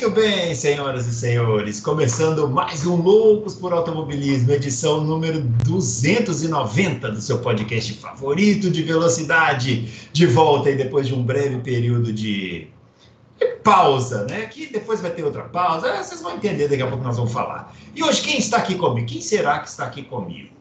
Muito bem, senhoras e senhores, começando mais um Loucos por Automobilismo, edição número 290 do seu podcast favorito de velocidade, de volta aí depois de um breve período de pausa, né? Que depois vai ter outra pausa, vocês vão entender, daqui a pouco nós vamos falar. E hoje quem está aqui comigo? Quem será que está aqui comigo?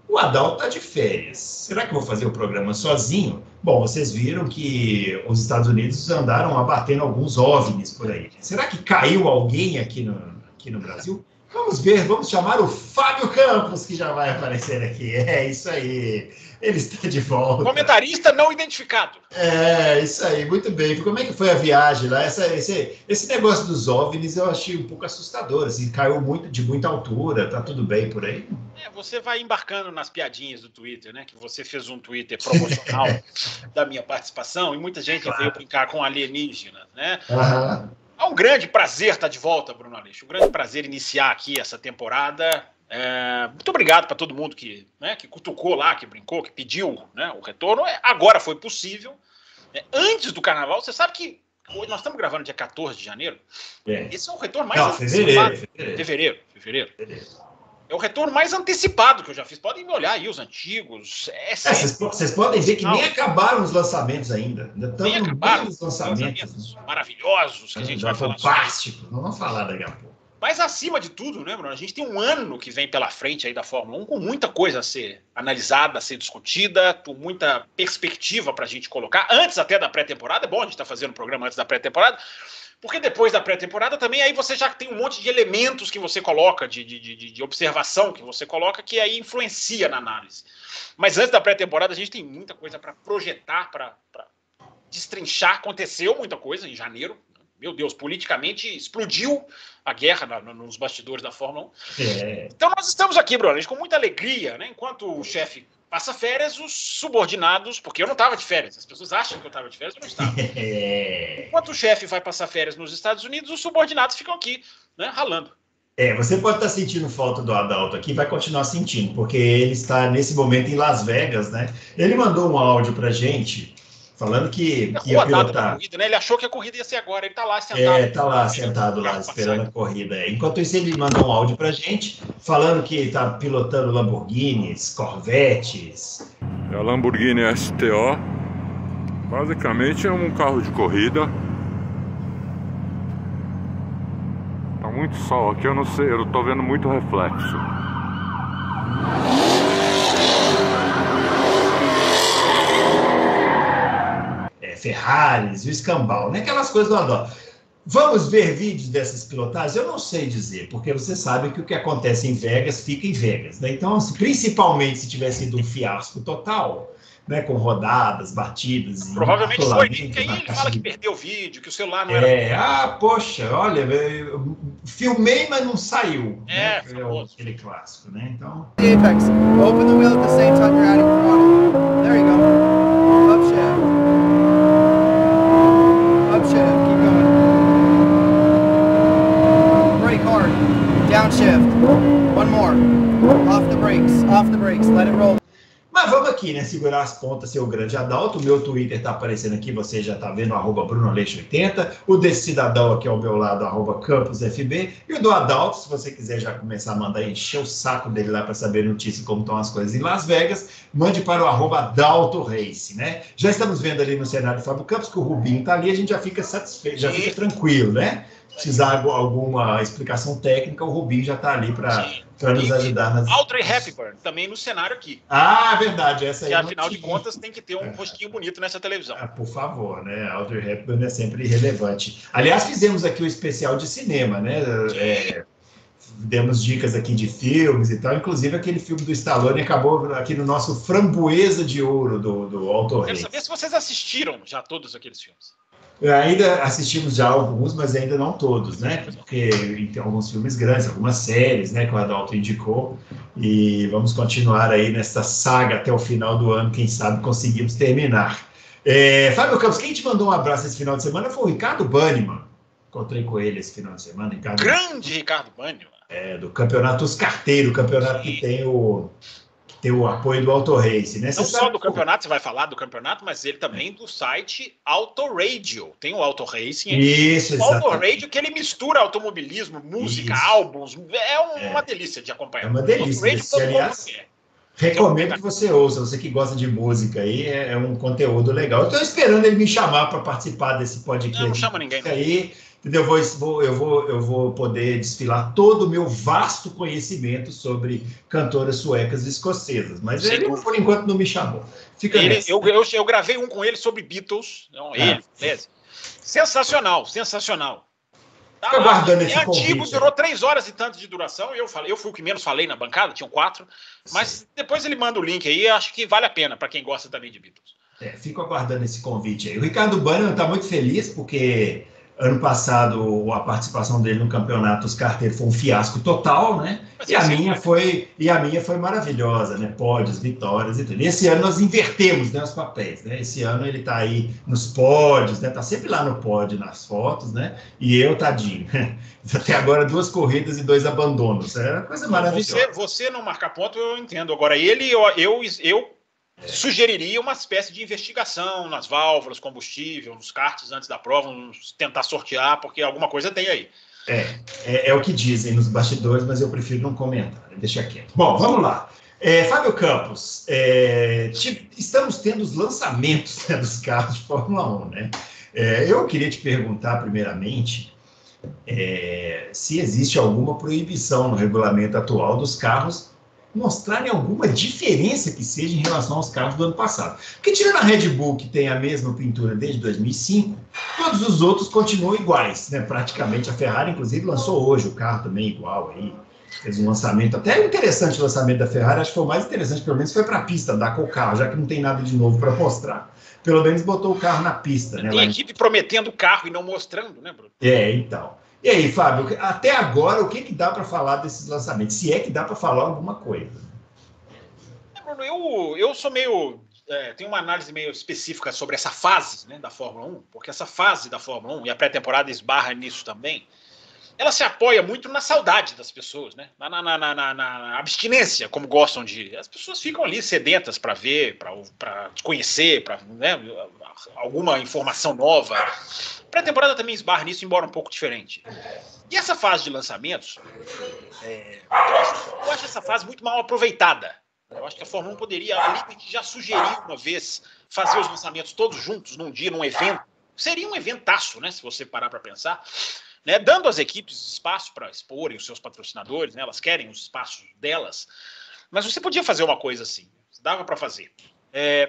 O Adalto está de férias. Será que eu vou fazer o programa sozinho? Bom, vocês viram que os Estados Unidos andaram abatendo alguns OVNIs por aí. Será que caiu alguém aqui no Brasil? Vamos ver, vamos chamar o Fábio Campos, que já vai aparecer aqui. É isso aí, ele está de volta. Comentarista não identificado. É, isso aí, muito bem. Como é que foi a viagem lá? Esse negócio dos OVNIs eu achei um pouco assustador, assim, caiu de muita altura, tá tudo bem por aí? Você vai embarcando nas piadinhas do Twitter, né? Que você fez um Twitter promocional da minha participação e muita gente veio brincar com alienígenas, né? Aham. É um grande prazer estar de volta, Bruno Aleixo. Um grande prazer iniciar aqui essa temporada. Muito obrigado para todo mundo que cutucou lá, que brincou, que pediu, né, o retorno. Agora foi possível. Antes do carnaval, você sabe que hoje nós estamos gravando dia 14 de janeiro. Esse é o retorno mais antecipado. Fevereiro. É o retorno mais antecipado que eu já fiz. Podem me olhar aí, os antigos. Vocês podem ver que nem acabaram os lançamentos ainda. Ainda estamos no meio dos lançamentos maravilhosos que a gente vai falar. Fantástico. Não vamos falar daqui a pouco. Mas acima de tudo, né, Bruno? A gente tem um ano que vem pela frente aí da Fórmula 1 com muita coisa a ser analisada, a ser discutida, com muita perspectiva para a gente colocar. Antes até da pré-temporada. É bom a gente estar fazendo o programa antes da pré-temporada. Porque depois da pré-temporada também aí você já tem um monte de elementos que você coloca, de observação que você coloca, que aí influencia na análise. Mas antes da pré-temporada a gente tem muita coisa para projetar, para destrinchar. Aconteceu muita coisa em janeiro. Meu Deus, politicamente explodiu a guerra nos bastidores da Fórmula 1. Então nós estamos aqui, Bruno, com muita alegria, né? Enquanto o chefe passa férias, os subordinados, porque eu não estava de férias, as pessoas acham que eu estava de férias, eu não estava. Enquanto o chefe vai passar férias nos Estados Unidos, os subordinados ficam aqui, né, ralando. Você pode estar sentindo falta do Adalto aqui, vai continuar sentindo, porque ele está nesse momento em Las Vegas, né? Ele mandou um áudio pra gente, falando que ia pilotar. Corrida, né? Ele achou que a corrida ia ser agora, ele está lá sentado. Está lá sentado lá, esperando a corrida. Enquanto isso, ele mandou um áudio pra gente, falando que está pilotando Lamborghinis, Corvettes. A Lamborghini STO, basicamente é um carro de corrida. Tá muito sol aqui, eu não sei, eu tô vendo muito reflexo. Ferraris, o escambau, né? Aquelas coisas do Adalto. Vamos ver vídeos dessas pilotagens? Eu não sei dizer, porque você sabe que o que acontece em Vegas fica em Vegas, né? Então, principalmente se tivesse sido um fiasco total, né? Com rodadas, batidas... Provavelmente foi, porque aí ele fala que perdeu o vídeo, que o celular não era... poxa, olha, eu filmei, mas não saiu. Né? Aquele clássico, né? Então... Apex, open the wheel at the same time you're adding throttle. There you go. Up shaft. Upshift, keep going. Brake hard. Downshift. One more. Off the brakes, let it roll. Mas vamos aqui, né? Segurar as pontas, seu grande Adalto. O meu Twitter tá aparecendo aqui, você já tá vendo, @BrunoAleixo80. O desse cidadão aqui ao meu lado, @CampusFB. E o do Adalto, se você quiser já começar a mandar encher o saco dele lá para saber notícia como estão as coisas em Las Vegas, mande para o @DaltoRace, né? Já estamos vendo ali no cenário do Fábio Campos que o Rubinho tá ali, a gente já fica satisfeito, já fica tranquilo, né? Precisar alguma explicação técnica, o Rubinho já está ali para nos ajudar. Audrey Hepburn, também no cenário aqui. Verdade. Essa aí. E afinal de contas tem que ter um rostinho bonito nessa televisão. Por favor, né? Audrey Hepburn é sempre relevante. Aliás, fizemos aqui o especial de cinema, né? Demos dicas aqui de filmes e tal. Inclusive, aquele filme do Stallone acabou aqui no nosso Framboesa de Ouro do Auto Race. Quero saber se vocês assistiram já todos aqueles filmes. Ainda assistimos já alguns, mas ainda não todos, né? Porque tem alguns filmes grandes, algumas séries, né? Que o Adalto indicou. E vamos continuar aí nessa saga até o final do ano. Quem sabe conseguimos terminar. Fábio Campos, quem te mandou um abraço esse final de semana foi o Ricardo Banniman. Encontrei com ele esse final de semana. Grande Ricardo Banniman. Do campeonato Os Carteiros, o campeonato que tem ter o apoio do Auto Race, né? Não só do campeonato, você vai falar do campeonato, mas ele também do site Auto Radio. Tem o Auto Racing. Isso, o Auto Radio, que ele mistura automobilismo, música, álbuns. Uma delícia de acompanhar. É uma delícia. Aliás, recomendo que você ouça. Você que gosta de música aí, é um conteúdo legal. Eu estou esperando ele me chamar para participar desse podcast. Não chama ninguém. Aí, entendeu? Eu vou poder desfilar todo o meu vasto conhecimento sobre cantoras suecas e escocesas. Mas ele, por enquanto, não me chamou. Eu gravei um com ele sobre Beatles. Não, Sensacional. Fica aguardando esse antigo, convite, durou 3 horas e tanto de duração. Eu fui o que menos falei na bancada, tinham 4. Mas depois ele manda o link aí, acho que vale a pena para quem gosta também de Beatles. Fico aguardando esse convite aí. O Ricardo Bannerman está muito feliz porque ano passado a participação dele no campeonato dos carteiros foi um fiasco total, né? E a minha foi maravilhosa, né? Pódios, vitórias e tudo. E esse ano nós invertemos, né, os papéis, né? Esse ano ele está aí nos pódios, né? Tá sempre lá no pódio nas fotos, né? E eu, tadinho, até agora 2 corridas e 2 abandonos. É uma coisa maravilhosa. Você não marcar ponto, eu entendo. Agora ele, eu sugeriria uma espécie de investigação nas válvulas, combustível, nos karts antes da prova, vamos tentar sortear, porque alguma coisa tem aí. É o que dizem nos bastidores, mas eu prefiro não comentar, deixa quieto. Bom, vamos lá. Fábio Campos, estamos tendo os lançamentos, né, dos carros de Fórmula 1, né? Eu queria te perguntar, primeiramente, se existe alguma proibição no regulamento atual dos carros mostrarem alguma diferença que seja em relação aos carros do ano passado. Porque tirando a Red Bull, que tem a mesma pintura desde 2005, todos os outros continuam iguais, né? Praticamente. A Ferrari, inclusive, lançou hoje o carro também igual aí. Fez um lançamento, até interessante o lançamento da Ferrari, acho que foi o mais interessante, pelo menos foi para a pista, andar com o carro, já que não tem nada de novo para mostrar. Pelo menos botou o carro na pista, né? Tem equipe prometendo o carro e não mostrando, né, Bruno? Então. E aí, Fábio, até agora, o que dá para falar desses lançamentos? Se é que dá para falar alguma coisa. Bruno, eu sou meio... tenho uma análise meio específica sobre essa fase, né, da Fórmula 1, porque essa fase da Fórmula 1, e a pré-temporada esbarra nisso também, ela se apoia muito na saudade das pessoas, né? Na abstinência, como gostam de... As pessoas ficam ali sedentas para ver, para conhecer, para, né, alguma informação nova. A pré-temporada também esbarra nisso, embora um pouco diferente. E essa fase de lançamentos, eu acho essa fase muito mal aproveitada. Eu acho que a Fórmula 1 poderia, ali já sugerir uma vez, fazer os lançamentos todos juntos, num dia, num evento. Seria um eventaço, né? Se você parar para pensar. Né, dando às equipes espaço para exporem os seus patrocinadores, né, elas querem os espaços delas, mas você podia fazer uma coisa assim, dava para fazer.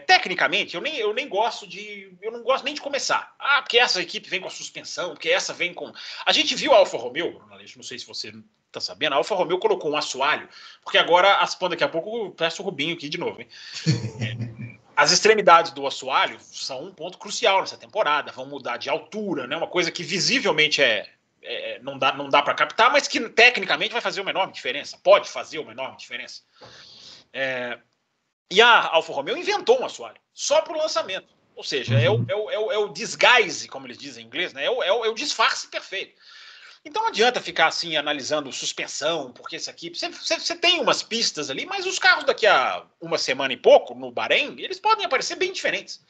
Tecnicamente, eu não gosto nem de começar. Porque essa equipe vem com a suspensão, porque essa vem com... A gente viu a Alfa Romeo, não sei se você está sabendo, a Alfa Romeo colocou um assoalho, porque agora, daqui a pouco eu peço o Rubinho aqui de novo, hein? As extremidades do assoalho são um ponto crucial nessa temporada, vão mudar de altura, né? Uma coisa que visivelmente não dá para captar, mas que tecnicamente vai fazer uma enorme diferença, pode fazer uma enorme diferença. E a Alfa Romeo inventou um assoalho, só para o lançamento, ou seja, é o disguise, como eles dizem em inglês, né? É o disfarce perfeito. Então não adianta ficar assim analisando suspensão, porque essa equipe... Você tem umas pistas ali, mas os carros daqui a uma semana e pouco, no Bahrein, eles podem aparecer bem diferentes.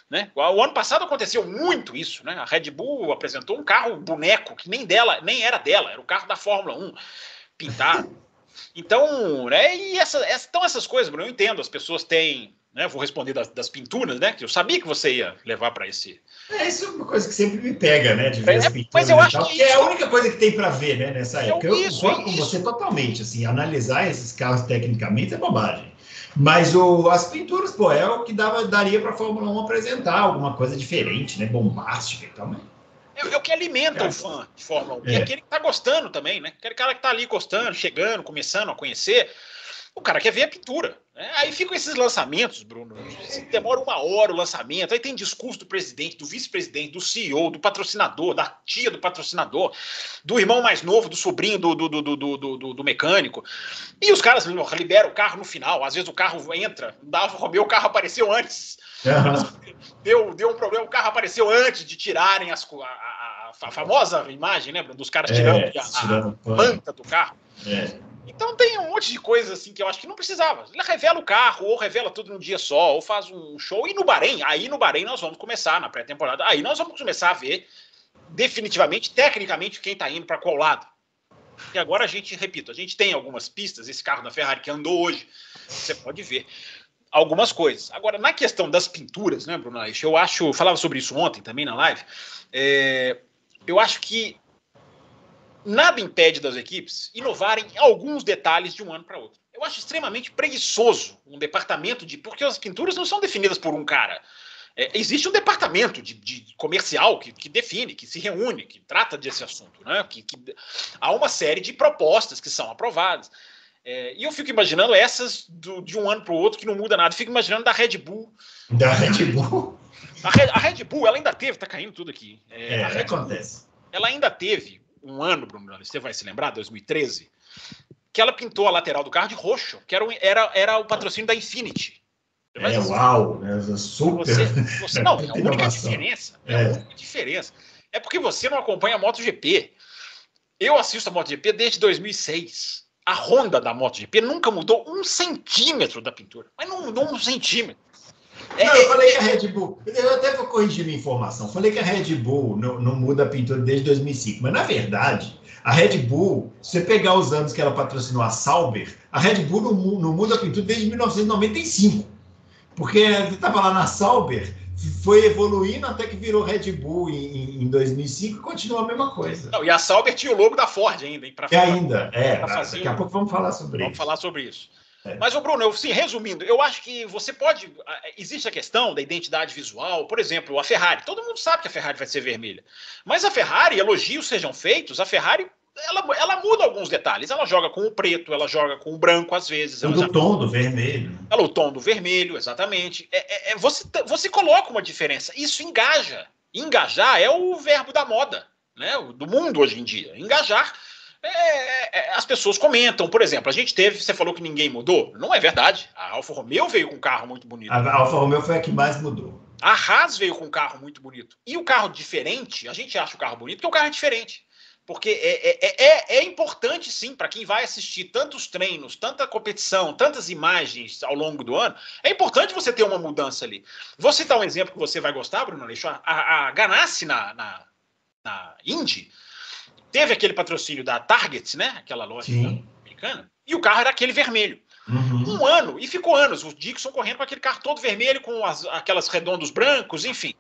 Né? O ano passado aconteceu muito isso, né? A Red Bull apresentou um carro boneco, que nem era dela, era o carro da Fórmula 1, pintado. Então, né? Então essas coisas, Bruno, eu entendo, as pessoas têm... Né, vou responder das pinturas, né? Que eu sabia que você ia levar para esse... Isso é uma coisa que sempre me pega, né? De ver as pinturas. Mas eu acho que porque é a única coisa que tem para ver, né? Nessa época. Eu concordo com você totalmente. Assim, analisar esses carros tecnicamente é bobagem. Mas as pinturas, é o que daria para a Fórmula 1 apresentar alguma coisa diferente, né? Bombástica e tal, né? É o que alimenta o fã de Fórmula 1. E aquele que está gostando também, né? Aquele cara que está ali gostando, chegando, começando a conhecer. O cara quer ver a pintura. Né? Aí ficam esses lançamentos, Bruno. Demora 1 hora o lançamento. Aí tem discurso do presidente, do vice-presidente, do CEO, do patrocinador, da tia do patrocinador, do irmão mais novo, do sobrinho do mecânico. E os caras liberam o carro no final. Às vezes o carro entra, da Alfa Romeo, o carro apareceu antes. Deu um problema, o carro apareceu antes de tirarem a famosa imagem, né, Bruno, dos caras tirando a manta do carro. Então tem um monte de coisa assim que eu acho que não precisava. Ele revela o carro, ou revela tudo num dia só, ou faz um show. E no Bahrein, nós vamos começar, na pré-temporada, aí nós vamos começar a ver definitivamente, tecnicamente, quem tá indo para qual lado. E agora a gente tem algumas pistas, esse carro da Ferrari que andou hoje, você pode ver algumas coisas. Agora, na questão das pinturas, né, Bruno Aleixo, eu falava sobre isso ontem também na live, eu acho que nada impede das equipes inovarem alguns detalhes de um ano para outro. Eu acho extremamente preguiçoso um departamento porque as pinturas não são definidas por um cara. Existe um departamento de comercial que define, que se reúne, que trata desse assunto, né? Há uma série de propostas que são aprovadas. E eu fico imaginando essas de um ano para o outro que não muda nada. Eu fico imaginando da Red Bull. Da Red Bull? A Red Bull, ela ainda teve, tá caindo tudo aqui. Acontece. Ela ainda teve um ano, Bruno, você vai se lembrar, 2013, que ela pintou a lateral do carro de roxo, que era o patrocínio da Infinity. Uau, super. Não, é a única diferença. A única diferença. É porque você não acompanha a MotoGP. Eu assisto a MotoGP desde 2006. A Honda da MotoGP nunca mudou 1 centímetro da pintura. Mas não mudou 1 centímetro. Eu falei que a Red Bull... Eu até vou corrigir minha informação. Falei que a Red Bull não muda a pintura desde 2005. Mas, na verdade, a Red Bull, se você pegar os anos que ela patrocinou a Sauber, a Red Bull não muda a pintura desde 1995. Porque ele estava lá na Sauber, foi evoluindo até que virou Red Bull em 2005 e continua a mesma coisa. Não, e a Sauber tinha o logo da Ford ainda. Hein, daqui a pouco vamos falar sobre isso. Vamos falar sobre isso. Mas, Bruno, resumindo, eu acho que você pode... Existe a questão da identidade visual. Por exemplo, a Ferrari. Todo mundo sabe que a Ferrari vai ser vermelha. Mas a Ferrari, elogios sejam feitos, a Ferrari... Ela muda alguns detalhes. Ela joga com o preto, ela joga com o branco às vezes. O tom do vermelho. O tom do vermelho, exatamente. Você coloca uma diferença. Isso engaja. Engajar é o verbo da moda, né? Do mundo hoje em dia. Engajar. As pessoas comentam. Por exemplo, a gente teve... Você falou que ninguém mudou. Não é verdade. A Alfa Romeo veio com um carro muito bonito. A Alfa Romeo foi a que mais mudou. A Haas veio com um carro muito bonito. E o carro diferente, a gente acha o carro bonito porque o carro é diferente. Porque é importante, sim, para quem vai assistir tantos treinos, tanta competição, tantas imagens ao longo do ano, é importante você ter uma mudança ali. Vou citar um exemplo que você vai gostar, Bruno Aleixo. A Ganassi na Indy teve aquele patrocínio da Target, né? Aquela loja americana, e o carro era aquele vermelho. Um ano, e ficou anos, o Dixon correndo com aquele carro todo vermelho, com aquelas redondos brancos, enfim.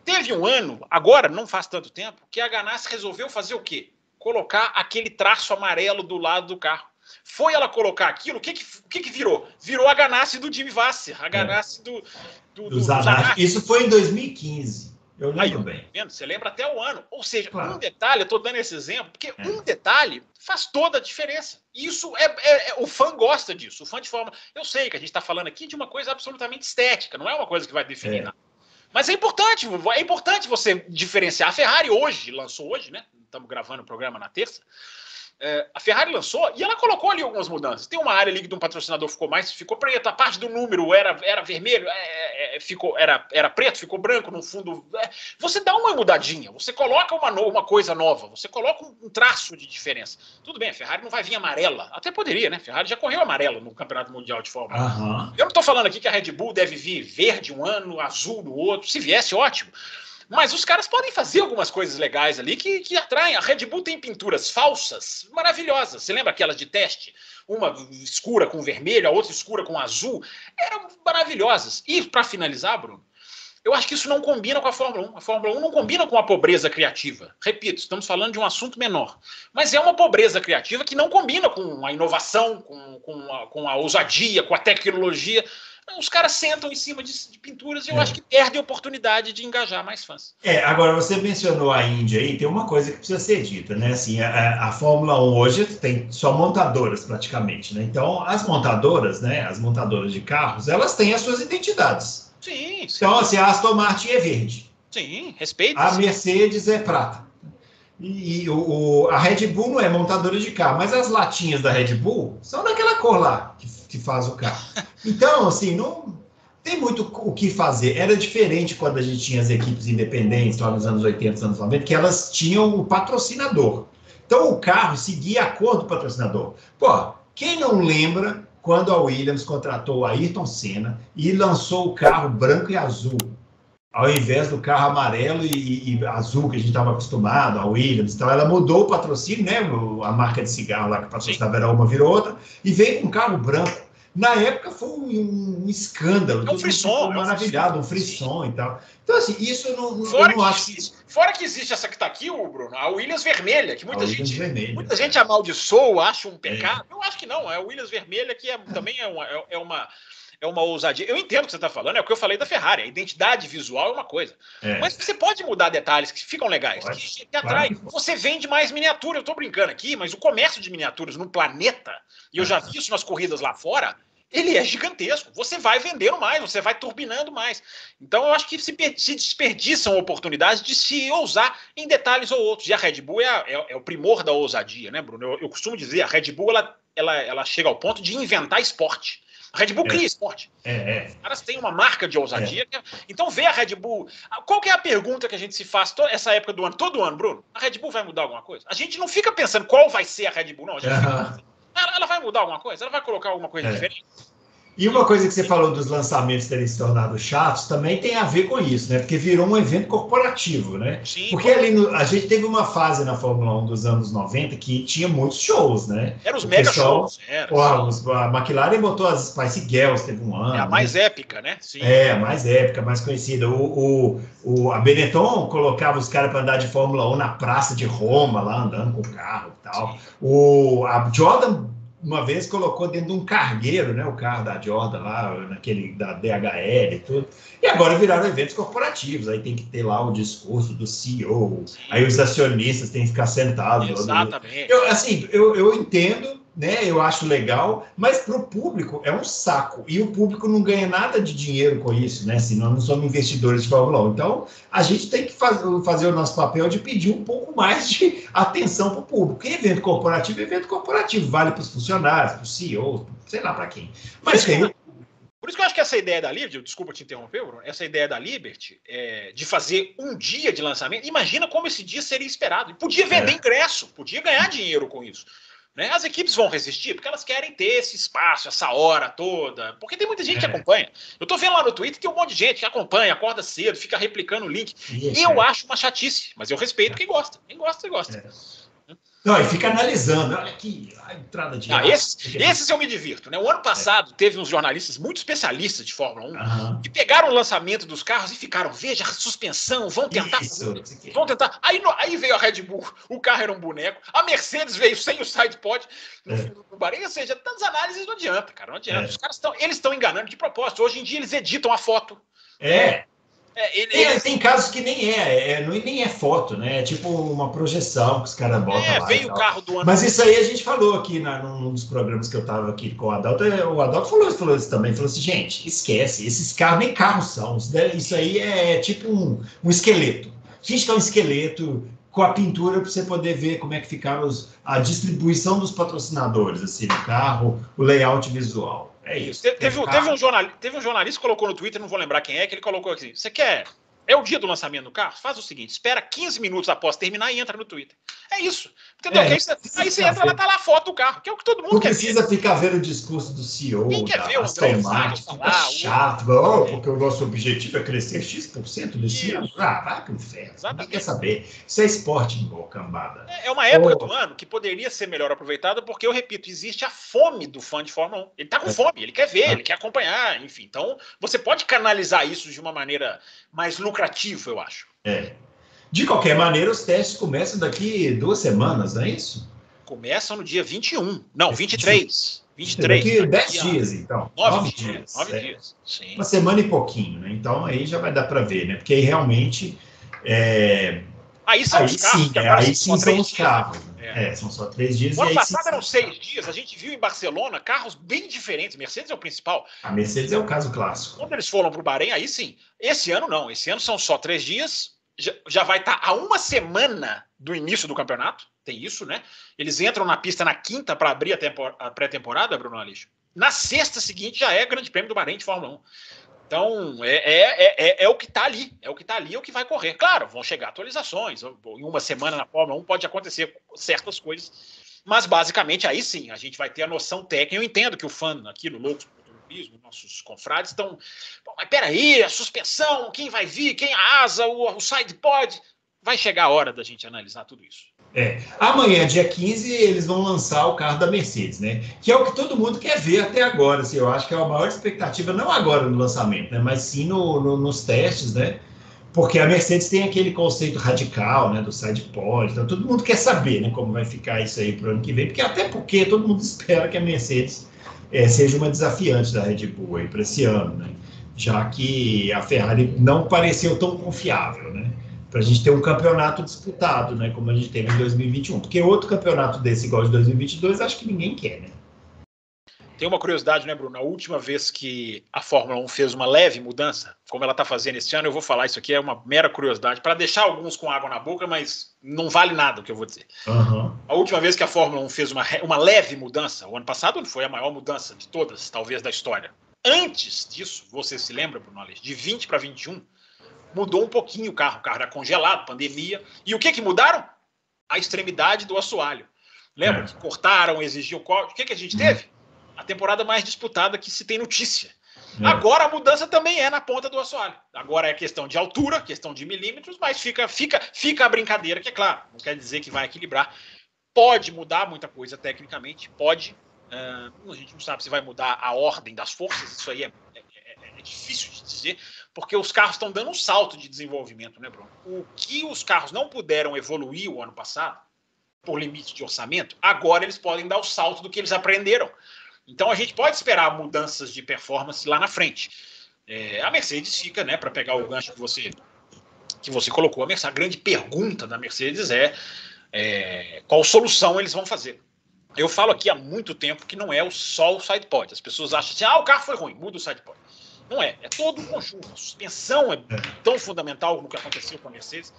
Teve um ano, agora, não faz tanto tempo, que a Ganassi resolveu fazer o quê? Colocar aquele traço amarelo do lado do carro. Foi ela colocar aquilo, o que virou? Virou a Ganassi do Jimmy Vasser, a Ganassi do Zanardi. Isso foi em 2015, eu lembro bem. Você lembra até o ano. Ou seja, claro. Um detalhe, eu estou dando esse exemplo, porque um detalhe faz toda a diferença. Isso o fã gosta disso. O fã de forma... Eu sei que a gente está falando aqui de uma coisa absolutamente estética, não é uma coisa que vai definir nada. Mas é importante você diferenciar. A Ferrari lançou hoje, né? Estamos gravando o programa na terça. A Ferrari lançou e ela colocou ali algumas mudanças. Tem uma área ali que de um patrocinador ficou preto, a parte do número era vermelho, era preto, ficou branco no fundo. Você dá uma mudadinha, você coloca uma coisa nova, você coloca um traço de diferença. Tudo bem, a Ferrari não vai vir amarela, até poderia, né? A Ferrari já correu amarela no Campeonato Mundial de Fórmula 1. Eu não estou falando aqui que a Red Bull deve vir verde um ano, azul no outro. Se viesse, ótimo. Mas os caras podem fazer algumas coisas legais ali que atraem. A Red Bull tem pinturas falsas maravilhosas. Você lembra aquelas de teste? Uma escura com vermelho, a outra escura com azul. Eram maravilhosas. E, para finalizar, Bruno, eu acho que isso não combina com a Fórmula 1. A Fórmula 1 não combina com a pobreza criativa. Repito, estamos falando de um assunto menor. Mas é uma pobreza criativa que não combina com a inovação, com a ousadia, com a tecnologia. Os caras sentam em cima de pinturas e eu acho que perdem a oportunidade de engajar mais fãs. Agora, você mencionou a Índia aí, tem uma coisa que precisa ser dita, né? Assim, a Fórmula 1 hoje tem só montadoras, praticamente, né? Então, as montadoras, né? As montadoras de carros, elas têm as suas identidades. Sim. Então, assim, a Aston Martin é verde. Sim, respeito. A Mercedes é prata. E a Red Bull não é montadora de carro, mas as latinhas da Red Bull são daquela cor lá que faz o carro. Então, assim, não tem muito o que fazer. Era diferente quando a gente tinha as equipes independentes, lá nos anos 80, anos 90, que elas tinham o patrocinador. Então, o carro seguia a cor do patrocinador. Pô, Quem não lembra quando a Williams contratou o Ayrton Senna e lançou o carro branco e azul, ao invés do carro amarelo e azul que a gente estava acostumado, a Williams. Então, ela mudou o patrocínio, né? A marca de cigarro lá que patrocinava era uma, virou outra, e veio com um carro branco. Na época foi um escândalo, um frisson, maravilhado, um frisson e tal. Então, assim, isso eu não acho. Fora que existe essa que está aqui, Bruno, a Williams vermelha, que muita gente amaldiçoa, acha um pecado. Eu acho que não, é a Williams vermelha que também é uma ousadia. Eu entendo o que você está falando, é o que eu falei da Ferrari. A identidade visual é uma coisa. Mas você pode mudar detalhes que ficam legais, que atraem. Você vende mais miniatura. Eu estou brincando aqui, mas o comércio de miniaturas no planeta, e eu já vi isso nas corridas lá fora, ele é gigantesco. Você vai vendendo mais, você vai turbinando mais. Então, eu acho que se desperdiçam oportunidades de se ousar em detalhes ou outros. E a Red Bull é o primor da ousadia, né, Bruno? Eu costumo dizer, a Red Bull ela chega ao ponto de inventar esporte. A Red Bull cria esporte. Os caras têm uma marca de ousadia. Então, vê a Red Bull. Qual que é a pergunta que a gente se faz essa época do ano? Todo ano, Bruno? A Red Bull vai mudar alguma coisa? A gente não fica pensando qual vai ser a Red Bull, não. A gente fica pensando, ela vai mudar alguma coisa? Ela vai colocar alguma coisa diferente? E uma coisa que você falou dos lançamentos terem se tornado chatos também tem a ver com isso, né? Porque virou um evento corporativo, né? Sim, porque ali a gente teve uma fase na Fórmula 1 dos anos 90 que tinha muitos shows, né? Eram os mega shows. A McLaren botou as Spice Girls, teve um ano. É a mais épica, né? Sim. A mais épica, mais conhecida. A Benetton colocava os caras para andar de Fórmula 1 na praça de Roma, lá andando com o carro e tal. A Jordan uma vez colocou dentro de um cargueiro, né, o carro da Jordan lá, naquele da DHL e tudo. E agora viraram eventos corporativos, aí tem que ter lá o discurso do CEO, aí os acionistas têm que ficar sentados. Exatamente. Eu entendo, né, eu acho legal, mas para o público é um saco. E o público não ganha nada de dinheiro com isso, né? Senão não somos investidores de Fórmula 1. Então, a gente tem que fazer o nosso papel de pedir um pouco mais de atenção para o público. E evento corporativo vale para os funcionários, para os CEOs, sei lá para quem. Mas por isso que eu acho que essa ideia da Liberty, desculpa te interromper, Bruno, essa ideia da Liberty de fazer um dia de lançamento, imagina como esse dia seria esperado. E podia vender ingresso, podia ganhar dinheiro com isso. Né? As equipes vão resistir porque elas querem ter esse espaço, essa hora toda, porque tem muita gente que acompanha. Eu tô vendo lá no Twitter, tem um monte de gente que acompanha, acorda cedo, fica replicando o link. Eu acho uma chatice, mas eu respeito quem gosta. Quem gosta, gosta. Não, e fica analisando, olha aqui, a entrada de... Esses eu me divirto, né? O ano passado teve uns jornalistas muito especialistas de Fórmula 1 que pegaram o lançamento dos carros e ficaram, veja, a suspensão, vão tentar... Aí veio a Red Bull, o carro era um boneco, a Mercedes veio sem o sidepod no Bahrein, ou seja, tantas análises não adianta, cara, não adianta. Os caras estão enganando de propósito. Hoje em dia eles editam a foto. Tem casos que nem é foto, né? É tipo uma projeção que os caras botam lá. Veio o carro do ano. Mas isso aí a gente falou aqui num dos programas que eu estava aqui com o Adalto. O Adalto falou isso também. Falou assim, gente, esquece, esses carros nem carros são. Isso aí é tipo um esqueleto. A gente tem um esqueleto com a pintura para você poder ver como é que ficaram a distribuição dos patrocinadores assim, no carro, o layout visual. É isso. Teve um jornalista que colocou no Twitter, não vou lembrar quem é, que ele colocou aqui. Você quer... É o dia do lançamento do carro? Faz o seguinte, espera 15 minutos após terminar e entra no Twitter. É isso. Entendeu? Aí você entra, ela tá lá a foto do carro, que é o que todo mundo quer ver. Não precisa ficar vendo o discurso do CEO, quem quer ver o André chato. Porque o nosso objetivo é crescer X% nesse ano. Vai pro inferno. Ninguém quer saber. Isso é esporte, igual cambada. É uma época do ano que poderia ser melhor aproveitada, porque, eu repito, existe a fome do fã de Fórmula 1. Ele tá com fome, ele quer ver, ele quer acompanhar, enfim. Então, você pode canalizar isso de uma maneira mais lucrativa, eu acho. De qualquer maneira, os testes começam daqui 2 semanas, não é isso? Começam no dia 21. Não, 23. 23. Daqui 10 dias, então. 9 dias. 9 dias. Sim. Uma semana e pouquinho, né? Então, aí já vai dar para ver, né? Porque aí realmente... Aí são os carros. Aí sim são os carros. São só 3 dias. O ano passado eram 6 dias. A gente viu em Barcelona carros bem diferentes. Mercedes é o principal. A Mercedes é o caso clássico. Quando eles foram para o Bahrein, aí sim. Esse ano não. Esse ano são só 3 dias. Já vai estar a uma semana do início do campeonato. Tem isso, né? Eles entram na pista na quinta para abrir a pré-temporada, Bruno Aleixo. Na sexta seguinte já é Grande Prêmio do Bahrein de Fórmula 1. Então, é o que está ali. É o que está ali, é o que vai correr. Claro, vão chegar atualizações. Em uma semana na Fórmula 1 pode acontecer certas coisas. Mas, basicamente, aí sim, a gente vai ter a noção técnica. Eu entendo que o fã aqui no Loucos por Automobilismo, nossos confrades, estão... Mas peraí, a suspensão, quem vai vir, quem a asa, o side pod... Vai chegar a hora da gente analisar tudo isso. Amanhã, dia 15, eles vão lançar o carro da Mercedes, né? Que é o que todo mundo quer ver até agora. Assim, eu acho que é a maior expectativa, não agora no lançamento, né? Mas sim nos testes, né? Porque a Mercedes tem aquele conceito radical, né? Do side pod. Então, todo mundo quer saber, né? Como vai ficar isso aí para o ano que vem. Até porque todo mundo espera que a Mercedes seja uma desafiante da Red Bull aí para esse ano, né? Já que a Ferrari não pareceu tão confiável, né? Para a gente ter um campeonato disputado, né, como a gente teve em 2021. Porque outro campeonato desse, igual de 2022, acho que ninguém quer, né? Tem uma curiosidade, né, Bruno? A última vez que a Fórmula 1 fez uma leve mudança, como ela está fazendo esse ano, eu vou falar isso aqui, é uma mera curiosidade, para deixar alguns com água na boca, mas não vale nada o que eu vou dizer. Uhum. A última vez que a Fórmula 1 fez uma leve mudança, o ano passado foi a maior mudança de todas, talvez, da história. Antes disso, você se lembra, Bruno Aleixo, de 20 para 21, mudou um pouquinho o carro era congelado, pandemia. E o que mudaram? A extremidade do assoalho. Lembra que cortaram, exigiam corte? O que a gente teve? A temporada mais disputada que se tem notícia. Agora a mudança também é na ponta do assoalho. Agora é questão de altura, questão de milímetros, mas fica a brincadeira, que é claro, não quer dizer que vai equilibrar. Pode mudar muita coisa tecnicamente, pode. A gente não sabe se vai mudar a ordem das forças, isso aí é difícil de dizer, porque os carros estão dando um salto de desenvolvimento, né, Bruno? O que os carros não puderam evoluir o ano passado, por limite de orçamento, agora eles podem dar o salto do que eles aprenderam. Então a gente pode esperar mudanças de performance lá na frente. A Mercedes fica, né, para pegar o gancho que você colocou, a grande pergunta da Mercedes é qual solução eles vão fazer. Eu falo aqui há muito tempo que não é só o sidepod. As pessoas acham assim, o carro foi ruim, muda o sidepod. Não é todo um conjunto. A suspensão é tão fundamental no que aconteceu com a Mercedes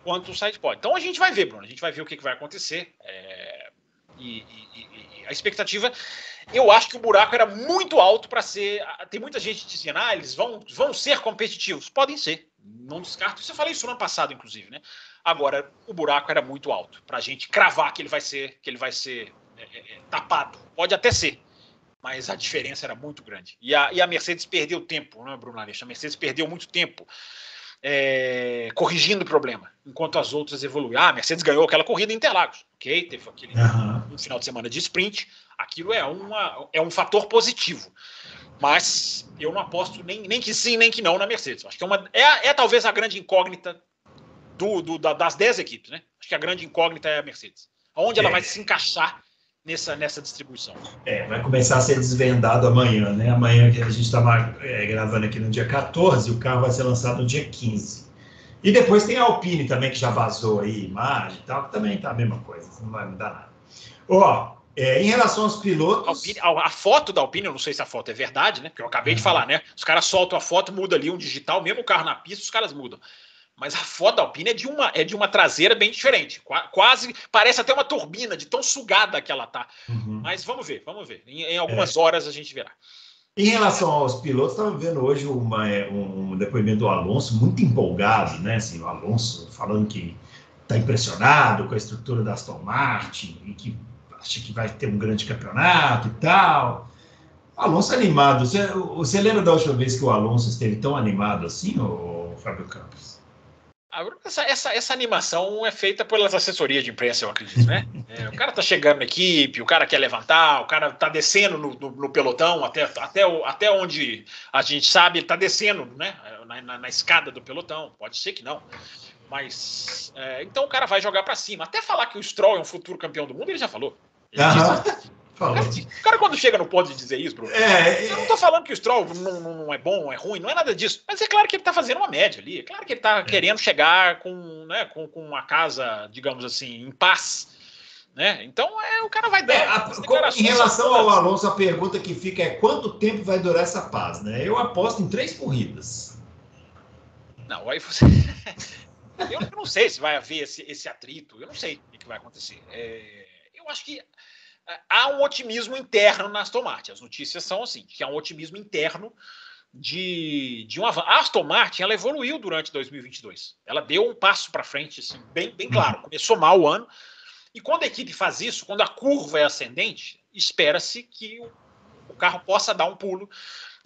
quanto o sidepod. Então a gente vai ver, Bruno, a gente vai ver o que vai acontecer. E a expectativa, eu acho que o buraco era muito alto para ser. Tem muita gente dizendo, eles vão ser competitivos. Podem ser, não descarto. Eu falei isso no ano passado, inclusive, né? Agora, o buraco era muito alto para a gente cravar que ele vai ser tapado. Pode até ser. Mas a diferença era muito grande. E a Mercedes perdeu tempo, né, Bruno Aleixo? A Mercedes perdeu muito tempo corrigindo o problema, enquanto as outras evoluíram. A Mercedes ganhou aquela corrida em Interlagos, ok? Teve aquele um final de semana de sprint. Aquilo é um fator positivo. Mas eu não aposto nem que sim, nem que não na Mercedes. Acho que talvez a grande incógnita das 10 equipes, né? Acho que a grande incógnita é a Mercedes. Onde ela vai se encaixar nessa distribuição. Vai começar a ser desvendado amanhã, né? Amanhã que a gente está gravando aqui no dia 14, o carro vai ser lançado no dia 15. E depois tem a Alpine também, que já vazou aí, imagem e tal, que também tá a mesma coisa, não vai mudar nada. Em relação aos pilotos... A foto da Alpine, eu não sei se a foto é verdade, né? Porque eu acabei de falar, né? Os caras soltam a foto, muda ali um digital, mesmo o carro na pista, os caras mudam. Mas a foto da Alpine é de uma traseira bem diferente. Quase, parece até uma turbina, de tão sugada que ela tá. Mas vamos ver. Em algumas horas a gente verá. Em relação aos pilotos, estava vendo hoje um depoimento do Alonso, muito empolgado, né? Assim, o Alonso falando que está impressionado com a estrutura da Aston Martin e que acha que vai ter um grande campeonato e tal. Alonso animado. Você lembra da última vez que o Alonso esteve tão animado assim, ô Fábio Campos? Essa animação é feita pelas assessorias de imprensa, eu acredito, né? O cara tá chegando na equipe, o cara quer levantar, o cara tá descendo no pelotão, até onde a gente sabe, ele tá descendo, né? Na escada do pelotão. Pode ser que não. Mas, então o cara vai jogar para cima. Até falar que o Stroll é um futuro campeão do mundo, ele já falou. O cara, quando chega no ponto de dizer isso, Bruno, eu não tô falando que o Stroll não é bom, é ruim, não é nada disso. Mas é claro que ele tá fazendo uma média ali. É claro que ele tá querendo chegar com uma casa, digamos assim, em paz. Né? Então, o cara vai dar. Em relação ao Alonso, a pergunta que fica é quanto tempo vai durar essa paz? Né? Eu aposto em 3 corridas. Não, aí você... Eu não sei se vai haver esse atrito. Eu não sei o que vai acontecer. Eu acho que há um otimismo interno na Aston Martin. As notícias são assim, que há um otimismo interno de um avanço. A Aston Martin, ela evoluiu durante 2022. Ela deu um passo para frente, assim, bem claro. Começou mal o ano, E quando a equipe faz isso, quando a curva é ascendente, espera-se que o carro possa dar um pulo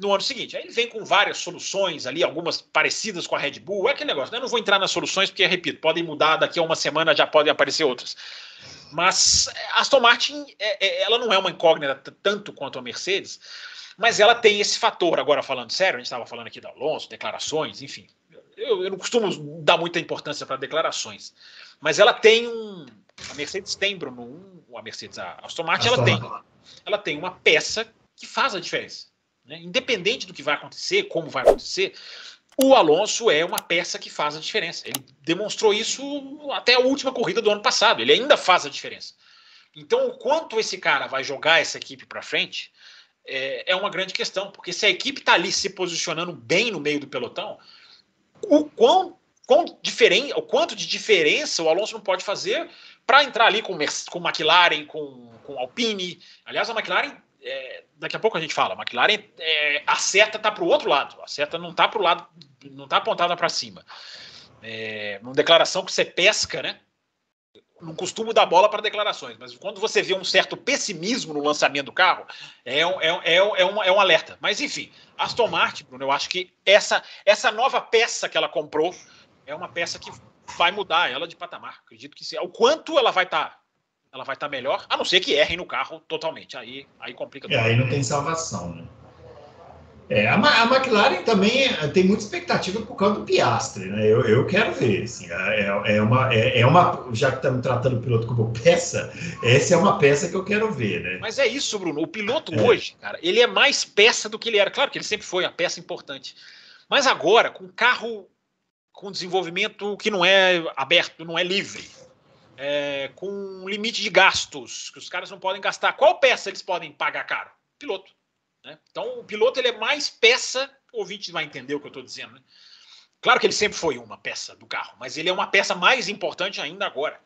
no ano seguinte. Aí ele vem com várias soluções ali, algumas parecidas com a Red Bull. É aquele negócio, né? Eu não vou entrar nas soluções porque, repito, podem mudar, daqui a uma semana já podem aparecer outras. Mas a Aston Martin, ela não é uma incógnita tanto quanto a Mercedes, mas ela tem esse fator. Agora, falando sério, a gente estava falando aqui da Alonso, declarações, enfim. Eu não costumo dar muita importância para declarações, mas ela tem a Mercedes tem, Bruno, a Aston Martin, ela tem uma peça que faz a diferença, né? Independente do que vai acontecer, como vai acontecer, o Alonso é uma peça que faz a diferença. Ele demonstrou isso até a última corrida do ano passado. Ele ainda faz a diferença. Então, o quanto esse cara vai jogar essa equipe para frente é uma grande questão, porque se a equipe está ali se posicionando bem no meio do pelotão, o quanto de diferença o Alonso não pode fazer para entrar ali com McLaren, com Alpine. Aliás, a McLaren, daqui a pouco a gente fala, a McLaren, a seta está para o outro lado, a seta não está para o lado, não está apontada para cima. Uma declaração que você pesca, né? Não costumo dar bola para declarações, mas quando você vê um certo pessimismo no lançamento do carro, é um alerta. Mas, enfim, Aston Martin, Bruno, eu acho que essa nova peça que ela comprou é uma peça que vai mudar ela de patamar. Acredito que o quanto ela vai estar melhor, a não ser que errem no carro totalmente. Aí complica tudo. Aí não tem salvação, né? A McLaren também tem muita expectativa por causa do Piastri, né? Eu quero ver, assim, já que estamos tratando o piloto como peça, essa é uma peça que eu quero ver, né? Mas é isso, Bruno, o piloto hoje, cara, ele é mais peça do que ele era. Claro que ele sempre foi a peça importante, mas agora, com carro com desenvolvimento que não é aberto, não é livre, com limite de gastos, que os caras não podem gastar, qual peça eles podem pagar caro? Piloto. Né? Então, o piloto ele é mais peça, o ouvinte vai entender o que eu estou dizendo. Né? Claro que ele sempre foi uma peça do carro, mas ele é uma peça mais importante ainda agora.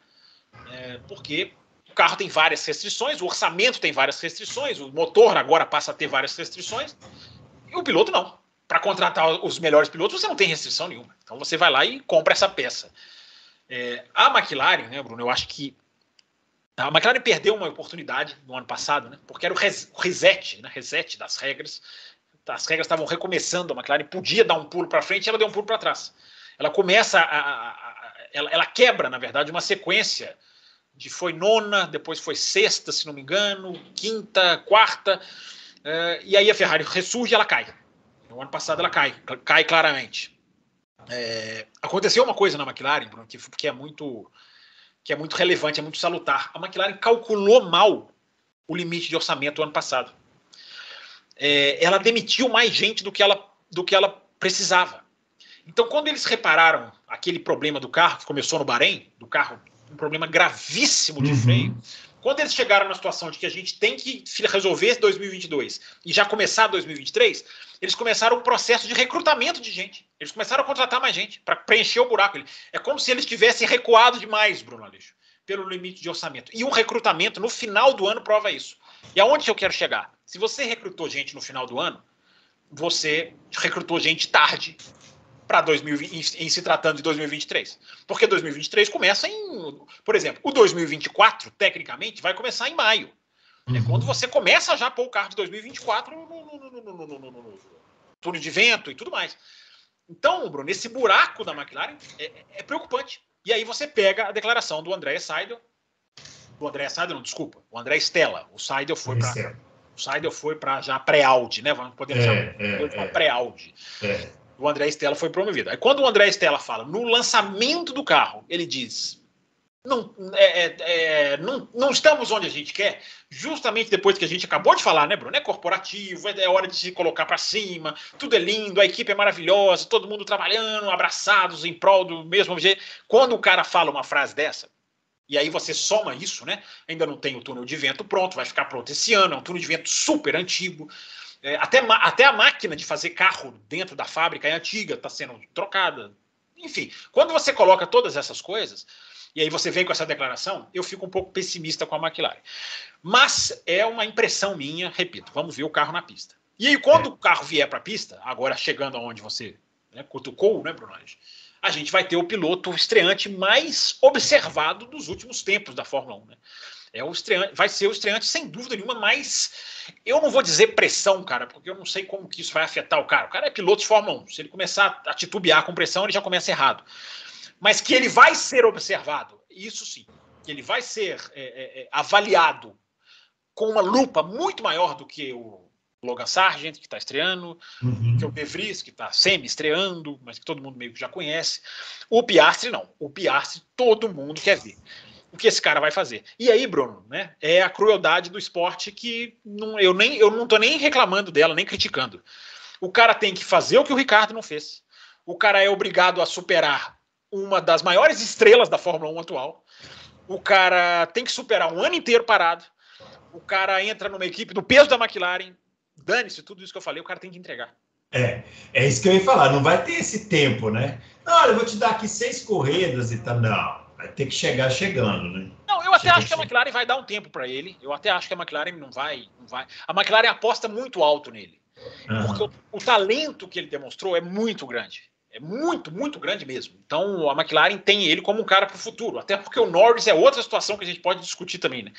Porque o carro tem várias restrições, o orçamento tem várias restrições, o motor agora passa a ter várias restrições, e o piloto não. Para contratar os melhores pilotos, você não tem restrição nenhuma. Então, você vai lá e compra essa peça. A McLaren, né, Bruno, eu acho que a McLaren perdeu uma oportunidade no ano passado, né? Porque era o reset das regras. As regras estavam recomeçando, a McLaren podia dar um pulo para frente e ela deu um pulo para trás. Ela começa ela quebra, na verdade, uma sequência foi nona, depois foi sexta, se não me engano, quinta, quarta, e aí a Ferrari ressurge e ela cai. No ano passado ela cai claramente. Aconteceu uma coisa na McLaren, Bruno, que é muito relevante, é muito salutar. A McLaren calculou mal o limite de orçamento ano passado. Ela demitiu mais gente do que ela precisava. Então, quando eles repararam aquele problema do carro, que começou no Bahrein, um problema gravíssimo de freio, quando eles chegaram na situação de que a gente tem que resolver 2022 e já começar 2023, eles começaram um processo de recrutamento de gente. Eles começaram a contratar mais gente para preencher o buraco. É como se eles tivessem recuado demais, Bruno Aleixo, pelo limite de orçamento. E o recrutamento, no final do ano, prova isso. E aonde eu quero chegar? Se você recrutou gente no final do ano, você recrutou gente tarde para 2020, em se tratando de 2023. Porque 2023 começa por exemplo, o 2024, tecnicamente, vai começar em maio. É quando você começa já a pôr o carro de 2024 no túnel de vento e tudo mais. Então, Bruno, esse buraco da McLaren é preocupante. E aí você pega a declaração do André Seidel. O André Stella. O Seidel foi para já pré-Audi, né? Podemos chamar de pré-Audi. O André Stella foi promovido. Aí quando o André Stella fala no lançamento do carro, ele diz: não estamos onde a gente quer, justamente depois que a gente acabou de falar, né, Bruno? É corporativo, é hora de se colocar para cima, tudo é lindo, a equipe é maravilhosa, todo mundo trabalhando, abraçados em prol do mesmo objeto. Quando o cara fala uma frase dessa, e aí você soma isso, né? Ainda não tem o túnel de vento pronto, vai ficar pronto esse ano, é um túnel de vento super antigo. Até a máquina de fazer carro dentro da fábrica é antiga, está sendo trocada. Enfim, quando você coloca todas essas coisas, e aí você vem com essa declaração, eu fico um pouco pessimista com a McLaren. Mas é uma impressão minha, repito, vamos ver o carro na pista. E aí quando o carro vier para a pista, agora chegando aonde você cutucou, né, Bruno? a gente vai ter o piloto estreante mais observado dos últimos tempos da Fórmula 1, né? Vai ser o estreante, sem dúvida nenhuma, mas eu não vou dizer pressão, cara, porque eu não sei como que isso vai afetar o cara. O cara é piloto de Fórmula 1. Se ele começar a titubear com pressão, ele já começa errado. Mas que ele vai ser observado, isso sim. Que ele vai ser avaliado com uma lupa muito maior do que o Logan Sargent, que está estreando, que o De Vries, que está semi-estreando, mas que todo mundo meio que já conhece. O Piastri, não. O Piastri, todo mundo quer ver o que esse cara vai fazer. E aí, Bruno, né, é a crueldade do esporte que eu não estou nem reclamando dela, nem criticando. O cara tem que fazer o que o Ricardo não fez. O cara é obrigado a superar uma das maiores estrelas da Fórmula 1 atual. O cara tem que superar um ano inteiro parado. O cara entra numa equipe do peso da McLaren. Dane-se, tudo isso que eu falei, o cara tem que entregar. É isso que eu ia falar. Não vai ter esse tempo, né? Não, olha, eu vou te dar aqui 6 corridas e tal. Não. Vai ter que chegar chegando, né? Não, eu até acho que a McLaren vai dar um tempo para ele. Eu até acho que a McLaren não vai. A McLaren aposta muito alto nele. Porque o talento que ele demonstrou é muito grande. É muito, muito grande mesmo. Então, a McLaren tem ele como um cara para o futuro. Até porque o Norris é outra situação que a gente pode discutir também, né?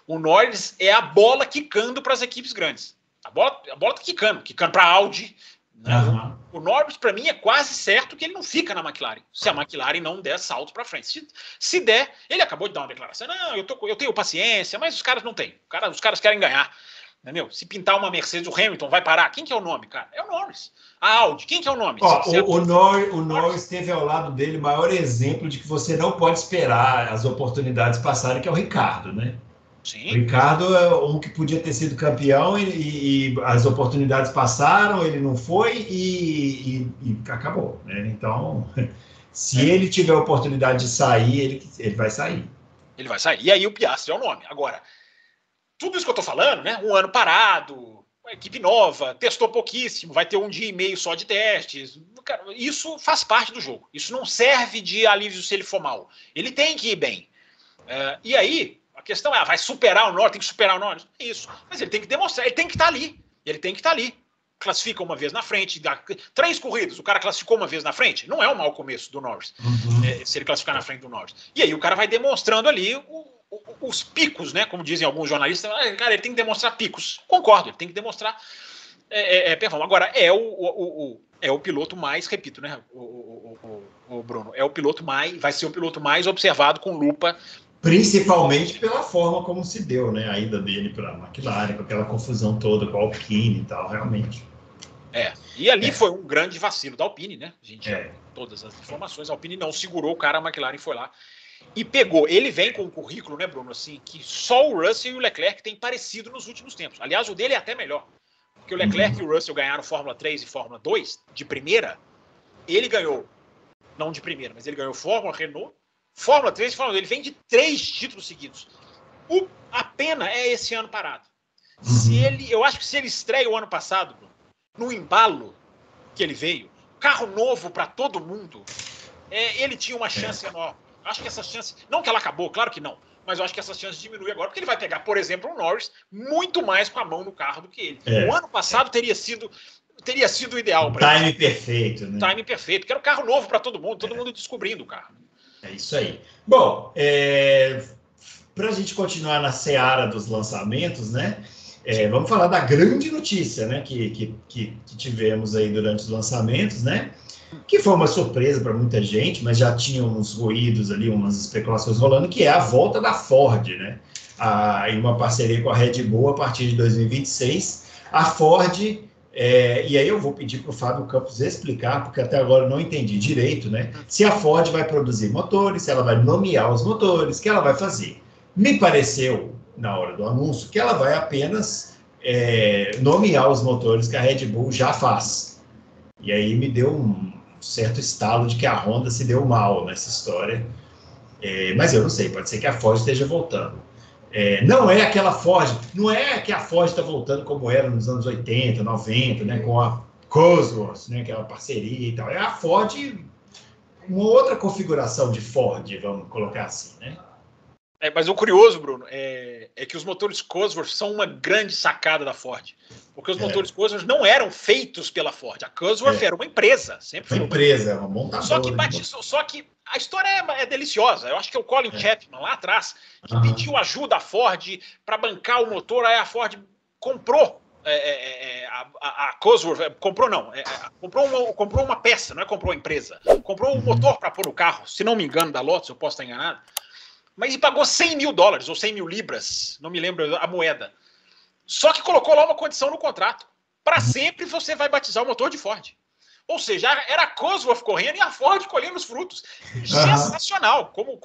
O Norris é a bola quicando para as equipes grandes. A bola tá quicando para a Audi. Né? O Norris, para mim, é quase certo que ele não fica na McLaren, se a McLaren não der salto para frente. Se der, ele acabou de dar uma declaração, não, eu tenho paciência, mas os caras não têm. Os caras querem ganhar. Entendeu? Se pintar uma Mercedes, o Hamilton vai parar. Quem que é o nome, cara? É o Norris. A Audi, quem que é o nome? O Norris teve ao lado dele o maior exemplo de que você não pode esperar as oportunidades passarem, que é o Ricardo, né? Sim. O Ricardo é um que podia ter sido campeão e as oportunidades passaram, ele não foi e acabou, né? Então, se ele tiver a oportunidade de sair, ele vai sair. Ele vai sair. E aí o Piastri é o nome. Agora, tudo isso que eu tô falando, né? Um ano parado, uma equipe nova, testou pouquíssimo, vai ter um dia e meio só de testes. Cara, isso faz parte do jogo. Isso não serve de alívio se ele for mal. Ele tem que ir bem. E aí, a questão é, vai superar o Norris, tem que superar o Norris? Isso. Mas ele tem que demonstrar, ele tem que estar ali. Ele tem que estar ali. Classifica uma vez na frente, 3 corridas, o cara classificou uma vez na frente, não é um mau começo do Norris, se ele classificar na frente do Norris. E aí o cara vai demonstrando ali os picos, né? Como dizem alguns jornalistas, cara, ele tem que demonstrar picos. Concordo, ele tem que demonstrar performance. Agora, é o piloto mais, repito, né, o Bruno, é o piloto mais, vai ser o piloto mais observado com lupa. Principalmente pela forma como se deu, né, a ida dele para a McLaren, com aquela confusão toda com a Alpine e tal, realmente. E ali foi um grande vacilo da Alpine, né? A gente tem todas as informações. A Alpine não segurou o cara, a McLaren foi lá e pegou. Ele vem com um currículo, né, Bruno, assim, que só o Russell e o Leclerc têm parecido nos últimos tempos. Aliás, o dele é até melhor. Porque o Leclerc e o Russell ganharam Fórmula 3 e Fórmula 2 de primeira. Ele ganhou, não de primeira, mas ele ganhou Fórmula Renault, Fórmula 3 e Fórmula 2. Ele vem de 3 títulos seguidos. A pena é esse ano parado. Eu acho que se ele estreia o ano passado, Bruno, no embalo que ele veio, carro novo para todo mundo, ele tinha uma chance enorme. Acho que essa chance, não que ela acabou, claro que não, mas eu acho que essa chance diminui agora, porque ele vai pegar, por exemplo, o Norris muito mais com a mão no carro do que ele. O ano passado teria sido o ideal para ele. Time perfeito, né? Time perfeito, que era um carro novo para todo mundo descobrindo o carro. É isso aí. Bom, para a gente continuar na seara dos lançamentos, né? Vamos falar da grande notícia, né? Que tivemos aí durante os lançamentos, né? Que foi uma surpresa para muita gente, mas já tinha uns ruídos ali, umas especulações rolando, que é a volta da Ford, né? Em uma parceria com a Red Bull a partir de 2026. A Ford, e aí eu vou pedir para o Fábio Campos explicar, porque até agora eu não entendi direito, né? Se a Ford vai produzir motores, se ela vai nomear os motores, o que ela vai fazer. Me pareceu, na hora do anúncio, que ela vai apenas nomear os motores que a Red Bull já faz. E aí me deu um certo estalo de que a Honda se deu mal nessa história. Mas eu não sei, pode ser que a Ford esteja voltando. Não é aquela Ford, não é que a Ford está voltando como era nos anos 80, 90, né, com a Cosworth, né, que é uma parceria e tal. É a Ford, uma outra configuração de Ford, vamos colocar assim, né? Mas o curioso, Bruno, é que os motores Cosworth são uma grande sacada da Ford. Porque os motores Cosworth não eram feitos pela Ford. A Cosworth era uma empresa. Sempre foi uma empresa, uma montadora. Só que a história é deliciosa. Eu acho que é o Colin Chapman, lá atrás, que pediu ajuda à Ford para bancar o motor. Aí a Ford comprou a Cosworth. Comprou uma peça, não é comprou a empresa. Comprou um motor para pôr no carro. Se não me engano, da Lotus, eu posso estar enganado. Mas pagou $100 mil ou 100 mil libras, não me lembro a moeda. Só que colocou lá uma condição no contrato. Para sempre você vai batizar o motor de Ford. Ou seja, era a Cosworth correndo e a Ford colhendo os frutos. Sensacional. Como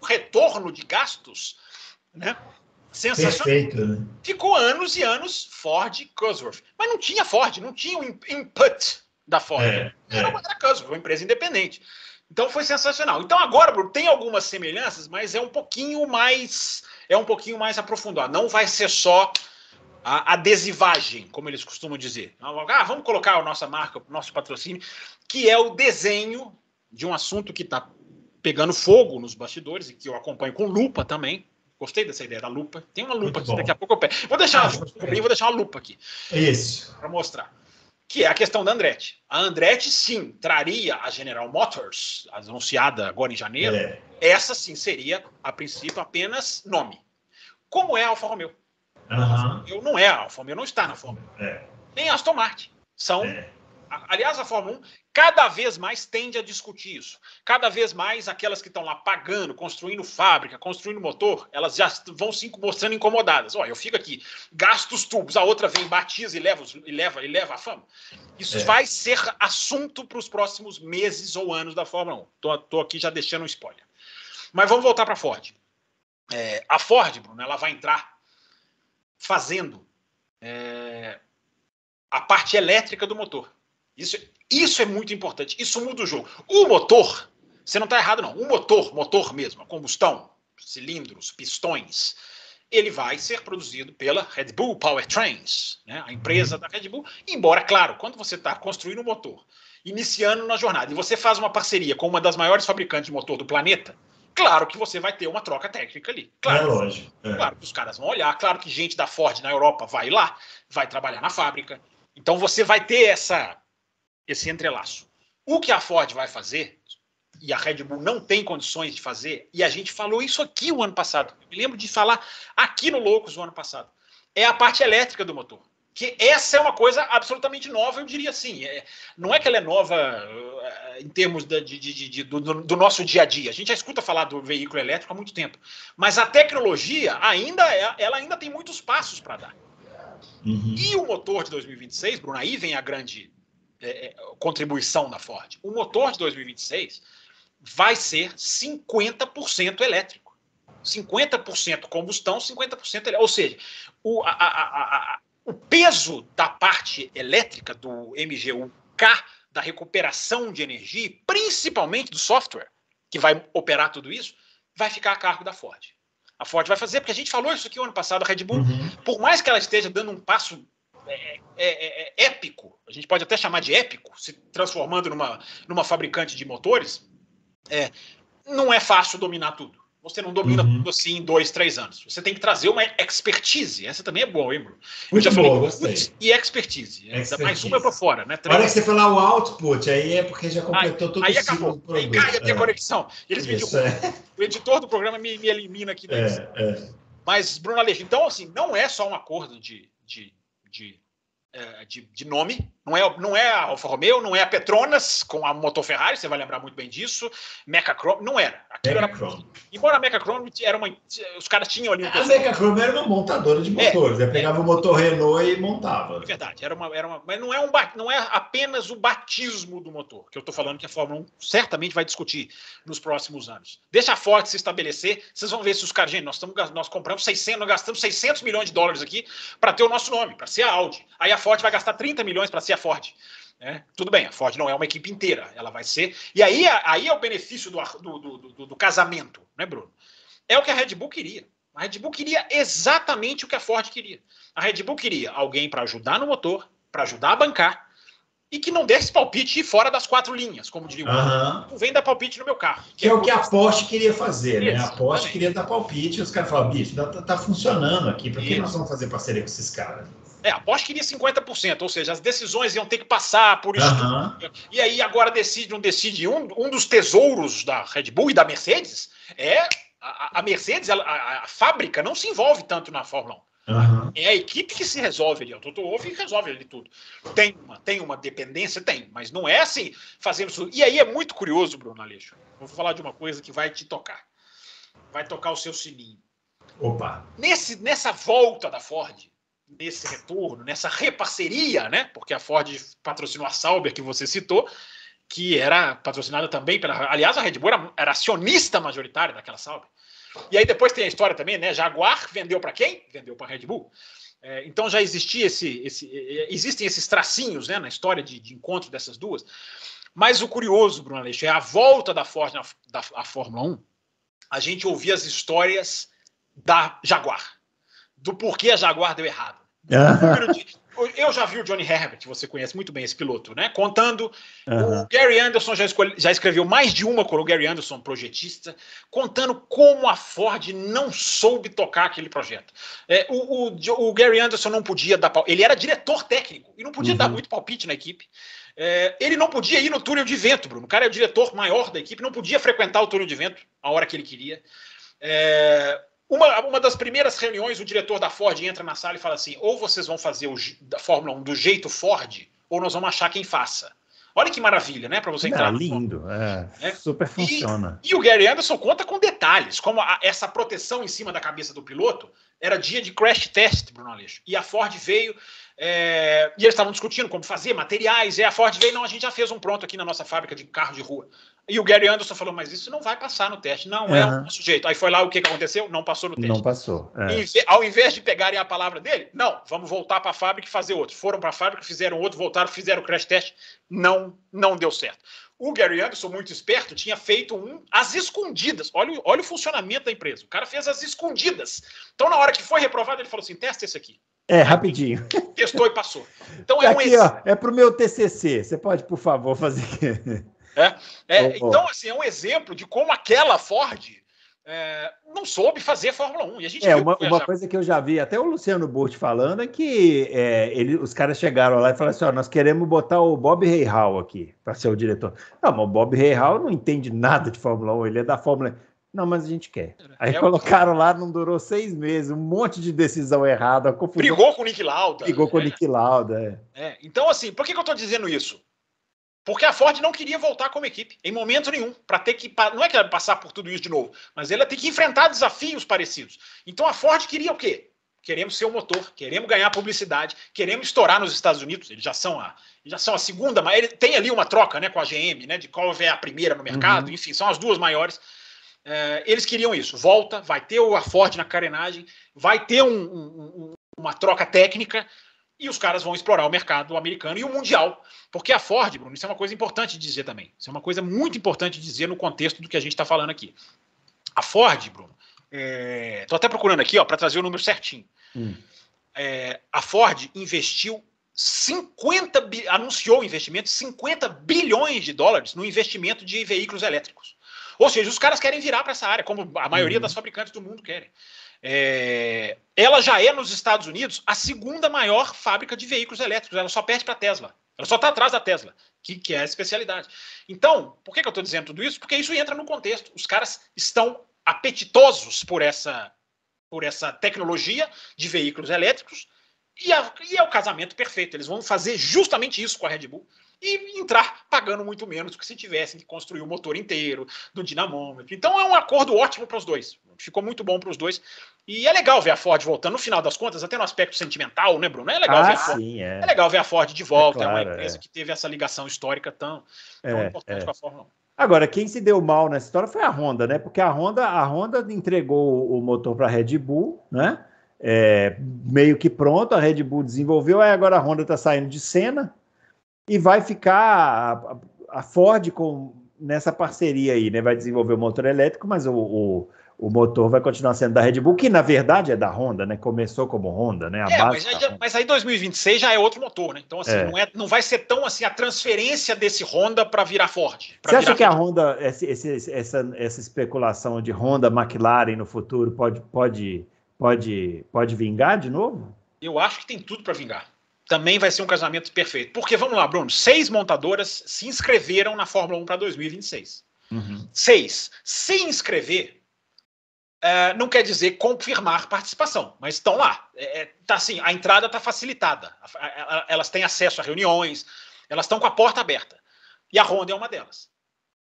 retorno de gastos, né? Sensacional. Perfeito, né? Ficou anos e anos Ford Cosworth. Mas não tinha Ford, não tinha o input da Ford. Era a Cosworth, uma empresa independente. Então foi sensacional. Então agora, Bruno, tem algumas semelhanças, mas é um pouquinho mais aprofundado. Não vai ser só a adesivagem, como eles costumam dizer. Vamos colocar a nossa marca, o nosso patrocínio, que é o desenho de um assunto que está pegando fogo nos bastidores e que eu acompanho com lupa também. Gostei dessa ideia da lupa. Tem uma lupa aqui, daqui a pouco eu pego. Vou deixar uma lupa aqui. Isso. Para mostrar. Que é a questão da Andretti. A Andretti, sim, traria a General Motors, anunciada agora em janeiro. Essa, sim, seria, a princípio, apenas nome. Como é a Alfa Romeo. Não é a Alfa Romeo, não está na Fórmula 1. Nem a Aston Martin. Aliás, a Fórmula 1 cada vez mais tende a discutir isso. Cada vez mais aquelas que estão lá pagando, construindo fábrica, construindo motor, elas já vão se mostrando incomodadas. Eu fico aqui, gasto os tubos, a outra vem, batiza e leva a fama. Isso vai ser assunto para os próximos meses ou anos da Fórmula 1. Estou aqui já deixando um spoiler. Mas vamos voltar para a Ford. A Ford, Bruno, ela vai entrar fazendo a parte elétrica do motor. Isso é muito importante. Isso muda o jogo. O motor, você não está errado, não. O motor mesmo, a combustão, cilindros, pistões, ele vai ser produzido pela Red Bull Powertrains, né? A empresa da Red Bull. Embora, claro, quando você está construindo um motor, iniciando na jornada, e você faz uma parceria com uma das maiores fabricantes de motor do planeta, claro que você vai ter uma troca técnica ali. Claro, lógico. Claro que os caras vão olhar, claro que gente da Ford na Europa vai lá, vai trabalhar na fábrica. Então você vai ter esse entrelaço. O que a Ford vai fazer, e a Red Bull não tem condições de fazer, e a gente falou isso aqui o ano passado, eu me lembro de falar aqui no Loucos o ano passado, é a parte elétrica do motor. Que essa é uma coisa absolutamente nova, eu diria assim. Não é que ela é nova em termos do nosso dia a dia. A gente já escuta falar do veículo elétrico há muito tempo. Mas a tecnologia, ela ainda tem muitos passos para dar. E o motor de 2026, Bruno, aí vem a grande contribuição da Ford. O motor de 2026 vai ser 50% elétrico. 50% combustão, 50% elétrico. Ou seja, o peso da parte elétrica do MGU-K, da recuperação de energia, principalmente do software, que vai operar tudo isso, vai ficar a cargo da Ford. A Ford vai fazer, porque a gente falou isso aqui o ano passado, a Red Bull, por mais que ela esteja dando um passo épico, a gente pode até chamar de épico, se transformando numa fabricante de motores, não é fácil dominar tudo. Você não domina tudo assim em 2, 3 anos. Você tem que trazer uma expertise. Essa também é boa, hein, Bruno? Muito boa, gostei. E expertise. Mais uma para fora, né? Na hora que você falar o output, aí é porque já completou todo aí o ciclo do produto. Aí cai a minha conexão. O editor do programa me elimina aqui. Mas, Bruno Aleixo, então, assim, não é só um acordo de nome, não é a Alfa Romeo, não é a Petronas com a motor Ferrari, você vai lembrar muito bem disso, Mecachrome, não era. Aquilo era, embora a Mecachrome os caras tinham ali a Mecachrome era uma montadora de motores, pegava o motor Renault e montava. É verdade, mas não é apenas o batismo do motor, que eu estou falando que a Fórmula 1 certamente vai discutir nos próximos anos. Deixa a Ford se estabelecer, vocês vão ver se os caras, gente, nós compramos 600, nós gastamos $600 milhões aqui para ter o nosso nome, para ser a Audi. Aí a Ford vai gastar 30 milhões para ser a Ford. Tudo bem, a Ford não é uma equipe inteira, ela vai ser. E aí é o benefício do casamento, né, Bruno? É o que a Red Bull queria. A Red Bull queria exatamente o que a Ford queria. A Red Bull queria alguém para ajudar no motor, para ajudar a bancar, e que não desse palpite fora das 4 linhas, como diria o não vem dar palpite no meu carro. Que é o que a Porsche queria fazer, né? A Porsche queria dar palpite e os caras falaram, bicho, tá funcionando aqui, por que nós vamos fazer parceria com esses caras? A Porsche queria 50%, ou seja, as decisões iam ter que passar por isso. E aí agora não decide. Um dos tesouros da Red Bull e da Mercedes é a Mercedes, a fábrica não se envolve tanto na Fórmula 1. É a equipe que se resolve ali. O Toto Wolff resolve ali tudo. Tem uma dependência? Tem, mas não é assim fazendo isso. E aí é muito curioso, Bruno Aleixo. Vou falar de uma coisa que vai te tocar. Vai tocar o seu sininho. Opa! Nessa volta da Ford, nesse retorno, nessa reparceria, né? Porque a Ford patrocinou a Sauber, que você citou, que era patrocinada também pela... Aliás, a Red Bull era acionista majoritária daquela Sauber. E aí depois tem a história também, né? Jaguar vendeu para quem? Vendeu para a Red Bull. Então já existia existem esses tracinhos, né, na história de encontro dessas duas. Mas o curioso, Bruno Aleixo, é a volta da Ford à Fórmula 1. A gente ouvia as histórias da Jaguar, do porquê a Jaguar deu errado. Eu já vi o Johnny Herbert, você conhece muito bem esse piloto, né? Contando. O Gary Anderson já escreveu mais de uma com o Gary Anderson, projetista, contando como a Ford não soube tocar aquele projeto. O Gary Anderson não podia dar palpite. Ele era diretor técnico e não podia dar muito palpite na equipe. Ele não podia ir no túnel de vento, Bruno. O cara é o diretor maior da equipe, não podia frequentar o túnel de vento a hora que ele queria. Uma das primeiras reuniões, o diretor da Ford entra na sala e fala assim: ou vocês vão fazer da Fórmula 1 do jeito Ford, ou nós vamos achar quem faça. Olha que maravilha, né? Para você entrar. Lindo, super funciona. E o Gary Anderson conta com detalhes, como essa proteção em cima da cabeça do piloto era dia de crash test, Bruno Aleixo. E a Ford veio, e eles estavam discutindo como fazer, materiais, e a Ford veio, não, a gente já fez um pronto aqui na nossa fábrica de carro de rua. E o Gary Anderson falou, mas isso não vai passar no teste, não é um sujeito. Aí foi lá, o que aconteceu? Não passou no teste. Não passou. Ao invés de pegarem a palavra dele, não, vamos voltar para a fábrica e fazer outro. Foram para a fábrica, fizeram outro, voltaram, fizeram o crash test, não deu certo. O Gary Anderson, muito esperto, tinha feito às escondidas. Olha o funcionamento da empresa. O cara fez às escondidas. Então, na hora que foi reprovado, ele falou assim, testa esse aqui. Rapidinho. Testou e passou. Então, aqui, é para o meu TCC. Você pode, por favor, fazer aqui. Então, assim, é um exemplo de como aquela Ford não soube fazer Fórmula 1. E a gente viu uma coisa que eu já vi, até o Luciano Burti falando, é que os caras chegaram lá e falaram assim, nós queremos botar o Bob Rahal aqui para ser o diretor. Não, mas o Bob Rahal não entende nada de Fórmula 1, ele é da Fórmula 1. Não, mas a gente quer. Aí colocaram lá, não durou 6 meses, um monte de decisão errada. Brigou com o Nick Lauda. Brigou com o Nick Lauda. Então, assim, por que eu estou dizendo isso? Porque a Ford não queria voltar como equipe, em momento nenhum, para ter que... Não é que ela ia passar por tudo isso de novo, mas ela tem que enfrentar desafios parecidos. Então a Ford queria o quê? Queremos ser o motor, queremos ganhar publicidade, queremos estourar nos Estados Unidos, eles já são a segunda, mas ele tem ali uma troca, né, com a GM, né, de qual é a primeira no mercado, enfim, são as duas maiores. Eles queriam isso, volta, vai ter a Ford na carenagem, vai ter uma troca técnica, e os caras vão explorar o mercado americano e o mundial. Porque a Ford, Bruno, isso é uma coisa importante de dizer também. Isso é uma coisa muito importante de dizer no contexto do que a gente está falando aqui. A Ford, Bruno, estou até procurando aqui para trazer o número certinho. A Ford investiu anunciou o investimento de 50 bilhões de dólares no investimento de veículos elétricos. Ou seja, os caras querem virar para essa área, como a maioria das fabricantes do mundo querem. Ela já é, nos Estados Unidos, a segunda maior fábrica de veículos elétricos. Ela só perde para a Tesla. Ela só está atrás da Tesla, que é a especialidade. Então, por que eu estou dizendo tudo isso? Porque isso entra no contexto. Os caras estão apetitosos por essa tecnologia de veículos elétricos e é o casamento perfeito. Eles vão fazer justamente isso com a Red Bull e entrar pagando muito menos do que se tivessem que construir o motor inteiro, do dinamômetro. Então é um acordo ótimo para os dois. Ficou muito bom para os dois. E é legal ver a Ford voltando, no final das contas, até no aspecto sentimental, né, Bruno? É legal ver a Ford. Sim, é legal ver a Ford de volta. Claro, é uma empresa que teve essa ligação histórica tão importante com a Fórmula 1. Agora, quem se deu mal nessa história foi a Honda, né? Porque a Honda entregou o motor para a Red Bull, né? Meio que pronto, a Red Bull desenvolveu, aí agora a Honda está saindo de cena e vai ficar a Ford nessa parceria aí, né? Vai desenvolver o motor elétrico, mas o o motor vai continuar sendo da Red Bull, que na verdade é da Honda, né? Começou como Honda, né? Mas aí 2026 já é outro motor, né? Então, assim, não vai ser tão assim a transferência desse Honda para virar Ford. Você acha que a Honda, essa especulação de Honda, McLaren no futuro pode vingar de novo? Eu acho que tem tudo para vingar. Também vai ser um casamento perfeito. Porque, vamos lá, Bruno, 6 montadoras se inscreveram na Fórmula 1 para 2026. 6. Se inscrever não quer dizer confirmar participação, mas estão lá. Tá assim, a entrada está facilitada. Elas têm acesso a reuniões, elas estão com a porta aberta. E a Honda é uma delas.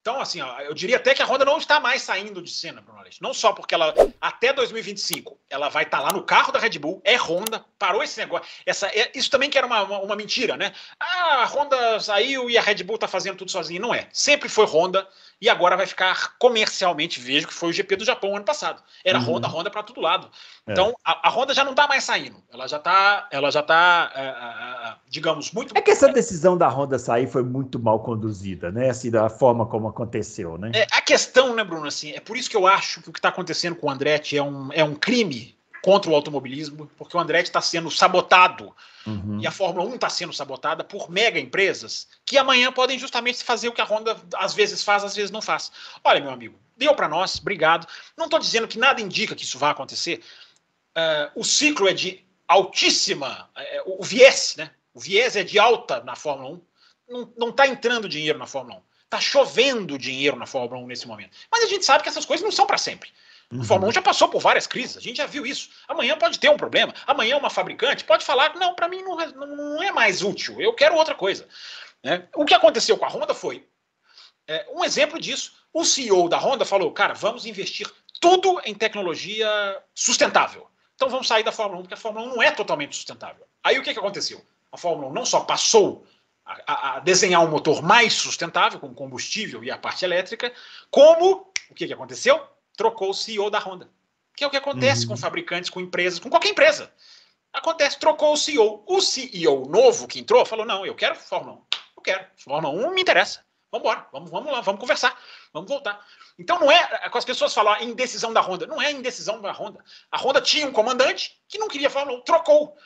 Então, assim, eu diria até que a Honda não está mais saindo de cena, Bruno Aleixo. Não só porque ela, até 2025, ela vai estar lá no carro da Red Bull, é Honda, parou esse negócio. Isso também que era uma mentira, né? A Honda saiu e a Red Bull está fazendo tudo sozinha. Não é. Sempre foi Honda e agora vai ficar comercialmente, vejo que foi o GP do Japão ano passado. Era Honda para todo lado. Então, a Honda já não está mais saindo. Ela já está, digamos, muito... É que essa decisão da Honda sair foi muito mal conduzida, né? Assim, da forma como aconteceu, né? A questão, né, Bruno, assim, é por isso que eu acho que o que está acontecendo com o Andretti é um crime contra o automobilismo, porque o Andretti está sendo sabotado e a Fórmula 1 está sendo sabotada por mega empresas que amanhã podem justamente fazer o que a Honda às vezes faz, às vezes não faz. Olha, meu amigo, deu para nós, obrigado. Não estou dizendo que nada indica que isso vai acontecer. O ciclo é de altíssima... o viés, né? O viés é de alta na Fórmula 1. Não está entrando dinheiro na Fórmula 1. Está chovendo dinheiro na Fórmula 1 nesse momento. Mas a gente sabe que essas coisas não são para sempre. A Fórmula 1 já passou por várias crises, a gente já viu isso. Amanhã pode ter um problema. Amanhã uma fabricante pode falar, não, para mim não é mais útil, eu quero outra coisa. Né? O que aconteceu com a Honda foi um exemplo disso. O CEO da Honda falou, cara, vamos investir tudo em tecnologia sustentável. Então vamos sair da Fórmula 1, porque a Fórmula 1 não é totalmente sustentável. Aí o que aconteceu? A Fórmula 1 não só passou a desenhar um motor mais sustentável, com combustível e a parte elétrica, como, o que aconteceu? Trocou o CEO da Honda. Que é o que acontece com fabricantes, com empresas, com qualquer empresa. Acontece, trocou o CEO. O CEO novo que entrou falou, não, eu quero Fórmula 1. Eu quero. Fórmula 1 me interessa. Vamos embora, vamos lá, vamos conversar, vamos voltar. Então não é, com as pessoas falam a indecisão da Honda, não é a indecisão da Honda. A Honda tinha um comandante que não queria Fórmula 1, trocou.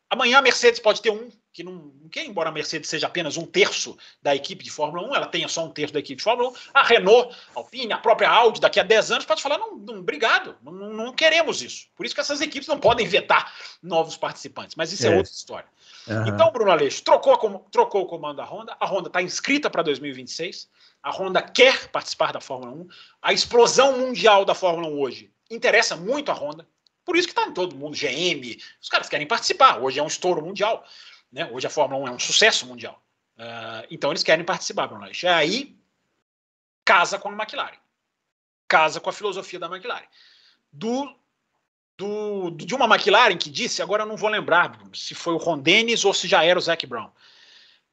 Amanhã a Mercedes pode ter um que não quer, embora a Mercedes seja apenas 1/3 da equipe de Fórmula 1, ela tenha só 1/3 da equipe de Fórmula 1. A Renault, a Alpine, a própria Audi, daqui a 10 anos, pode falar, não obrigado, não queremos isso. Por isso que essas equipes não podem vetar novos participantes, mas isso é outra história. Então, Bruno Aleixo, trocou o comando da Honda, a Honda está inscrita para 2026, a Honda quer participar da Fórmula 1, a explosão mundial da Fórmula 1 hoje interessa muito a Honda, por isso que está em todo mundo, GM, os caras querem participar. Hoje é um estouro mundial. Né? Hoje a Fórmula 1 é um sucesso mundial. Então eles querem participar, Bruno Aleixo. Aí casa com a McLaren. Casa com a filosofia da McLaren. De uma McLaren que disse, agora eu não vou lembrar, Bruno, se foi o Ron Dennis ou se já era o Zac Brown,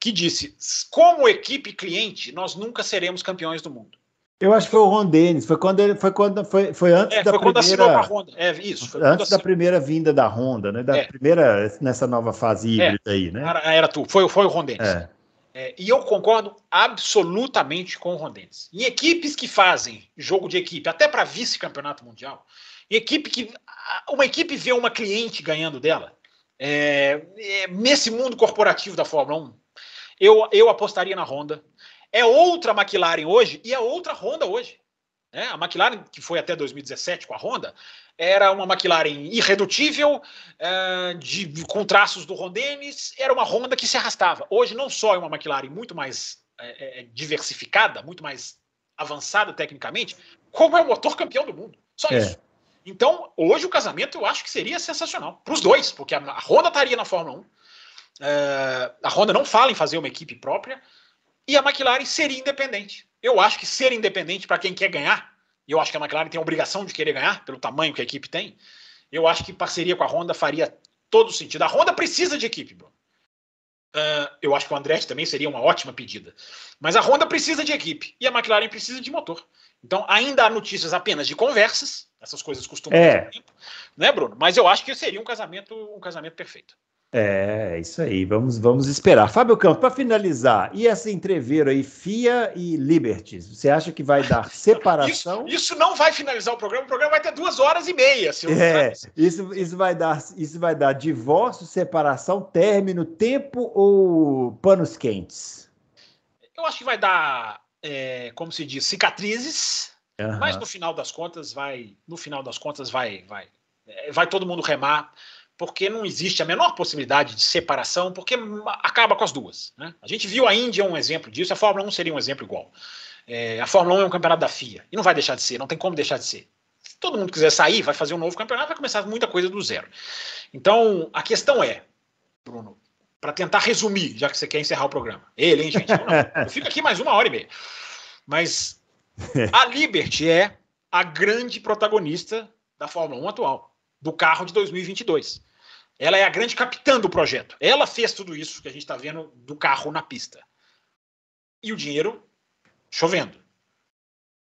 que disse, como equipe cliente, nós nunca seremos campeões do mundo. Eu acho que foi o Ron Dennis, foi antes da primeira Honda. Antes da primeira vinda da Honda, né? Primeira nessa nova fase híbrida aí, né? Foi o Ron Dennis. E eu concordo absolutamente com o Ron Dennis. Em equipes que fazem jogo de equipe, até para vice-campeonato mundial, uma equipe vê uma cliente ganhando dela, nesse mundo corporativo da Fórmula 1, eu apostaria na Honda. É outra McLaren hoje e é outra Honda hoje. A McLaren, que foi até 2017 com a Honda, era uma McLaren irredutível, com traços do Ron Dennis, era uma Honda que se arrastava. Hoje não só é uma McLaren muito mais diversificada, muito mais avançada tecnicamente, como é o motor campeão do mundo. Só isso. Então, hoje o casamento eu acho que seria sensacional. Para os dois, porque a Honda estaria na Fórmula 1. A Honda não fala em fazer uma equipe própria. E a McLaren seria independente. Eu acho que ser independente para quem quer ganhar, e eu acho que a McLaren tem a obrigação de querer ganhar, pelo tamanho que a equipe tem, eu acho que parceria com a Honda faria todo sentido. A Honda precisa de equipe, Bruno. Eu acho que o Andretti também seria uma ótima pedida. Mas a Honda precisa de equipe e a McLaren precisa de motor. Então ainda há notícias apenas de conversas, essas coisas costumam ter tempo, né, Bruno? Mas eu acho que seria um casamento perfeito. É, isso aí, vamos esperar. Fábio Campos, para finalizar, e essa entreveiro aí, FIA e Liberty, você acha que vai dar separação? Isso não vai finalizar o programa vai ter 2h30. Isso vai dar divórcio, separação, término, tempo ou panos quentes? Eu acho que vai dar, como se diz, cicatrizes, mas no final das contas vai todo mundo remar, porque não existe a menor possibilidade de separação, porque acaba com as duas, né? A gente viu a Índia um exemplo disso, a Fórmula 1 seria um exemplo igual. A Fórmula 1 é um campeonato da FIA, e não vai deixar de ser, não tem como deixar de ser. Se todo mundo quiser sair, vai fazer um novo campeonato, vai começar muita coisa do zero. Então, a questão é, Bruno, para tentar resumir, já que você quer encerrar o programa. Hein, gente? Eu fico aqui mais 1h30. Mas a Liberty é a grande protagonista da Fórmula 1 atual, do carro de 2022. Ela é a grande capitã do projeto. Ela fez tudo isso que a gente está vendo do carro na pista. E o dinheiro chovendo.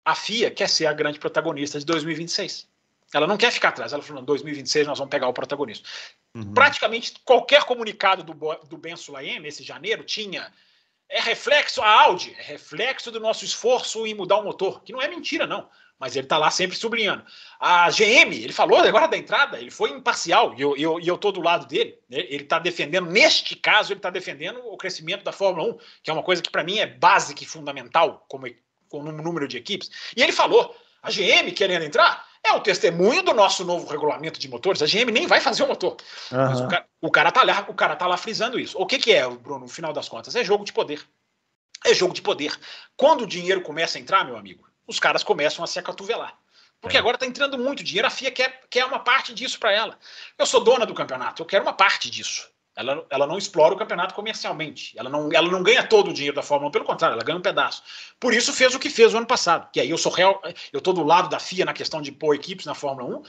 A FIA quer ser a grande protagonista de 2026. Ela não quer ficar atrás. Ela falou, em 2026 nós vamos pegar o protagonismo. Praticamente qualquer comunicado do Ben Sulayem, nesse janeiro, tinha reflexo, a Audi, é reflexo do nosso esforço em mudar o motor, que não é mentira, não. Mas ele está lá sempre sublinhando. A GM, ele falou agora da entrada, ele foi imparcial, e eu estou do lado dele. Né? Ele está defendendo, neste caso, ele está defendendo o crescimento da Fórmula 1, que é uma coisa que para mim é básica e fundamental, como no número de equipes. E ele falou, a GM querendo entrar, é o testemunho do nosso novo regulamento de motores. A GM nem vai fazer o motor. Mas o cara tá lá frisando isso. O que é, Bruno, no final das contas? É jogo de poder. É jogo de poder. Quando o dinheiro começa a entrar, meu amigo, os caras começam a se acotovelar. Porque agora está entrando muito dinheiro, a FIA quer uma parte disso para ela. Eu sou dona do campeonato, eu quero uma parte disso. Ela não explora o campeonato comercialmente. Ela não ganha todo o dinheiro da Fórmula 1, pelo contrário, ela ganha um pedaço. Por isso fez o que fez o ano passado. Que aí eu estou do lado da FIA na questão de pôr equipes na Fórmula 1,